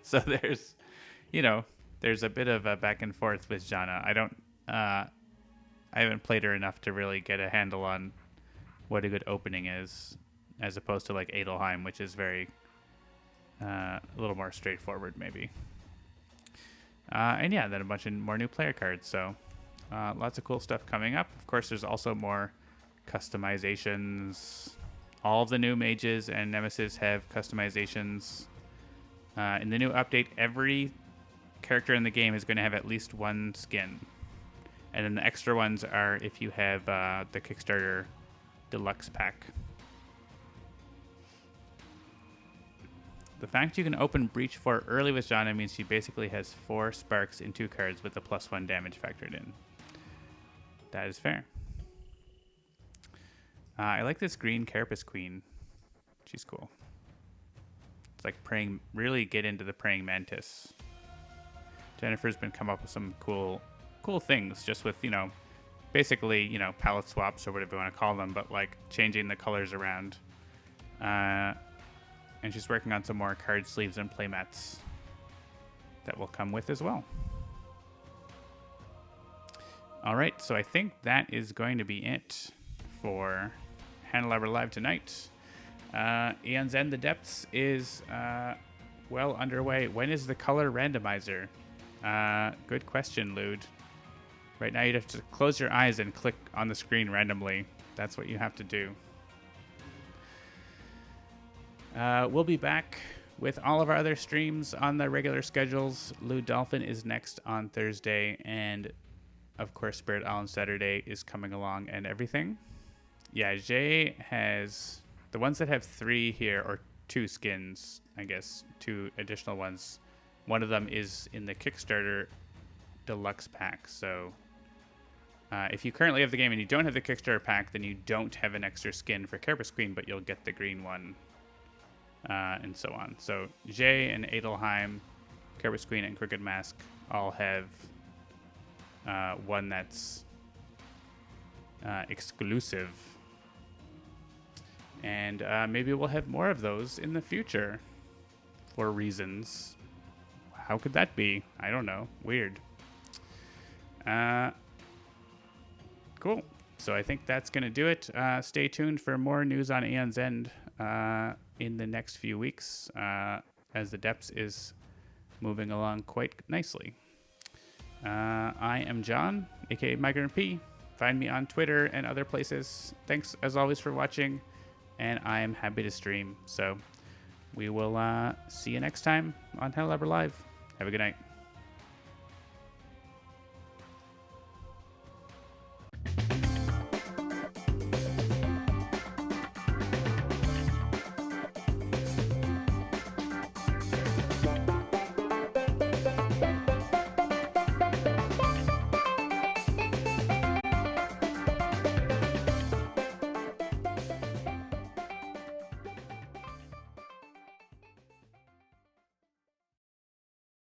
So there's a bit of a back and forth with Janna. I haven't played her enough to really get a handle on what a good opening is, as opposed to like Adelheim, which is very a little more straightforward maybe. And yeah, then a bunch of more new player cards. So lots of cool stuff coming up. Of course, there's also more customizations. All of the new mages and nemesis have customizations. In the new update, every character in the game is going to have at least one skin. And then the extra ones are if you have the Kickstarter Deluxe Pack. The fact you can open Breach 4 early with Janna means she basically has 4 sparks in 2 cards with the +1 damage factored in. That is fair. I like this green Carapace Queen. She's cool. It's like praying, really get into the Praying Mantis. Jennifer's been come up with some cool things just with, basically, palette swaps or whatever you want to call them, but like changing the colors around. And she's working on some more card sleeves and playmats that will come with as well. All right, so I think that is going to be it for Handelabra Live tonight. Aeon's End, The Depths is well underway. When is the color randomizer? Good question, Lude. Right now you'd have to close your eyes and click on the screen randomly. That's what you have to do. We'll be back with all of our other streams on the regular schedules. Lou Dolphin is next on Thursday, and of course Spirit Island Saturday is coming along and everything. Yeah, Jay has the ones that have 3 here, or 2 skins, I guess, 2 additional ones. One of them is in the Kickstarter Deluxe Pack, so if you currently have the game and you don't have the Kickstarter pack, then you don't have an extra skin for Carapace Queen, but you'll get the green one. And so on. So Jay and Adelheim, Carapace Queen, and Crooked Mask all have one that's exclusive. And maybe we'll have more of those in the future for reasons. How could that be? I don't know. Weird. Cool. So I think that's going to do it. Stay tuned for more news on Aeon's End in the next few weeks as the Depths is moving along quite nicely. I am John, aka Migrant P. Find me on Twitter and other places. Thanks as always for watching, and I am happy to stream. So we will see you next time on Handelabra Live. Have a good night.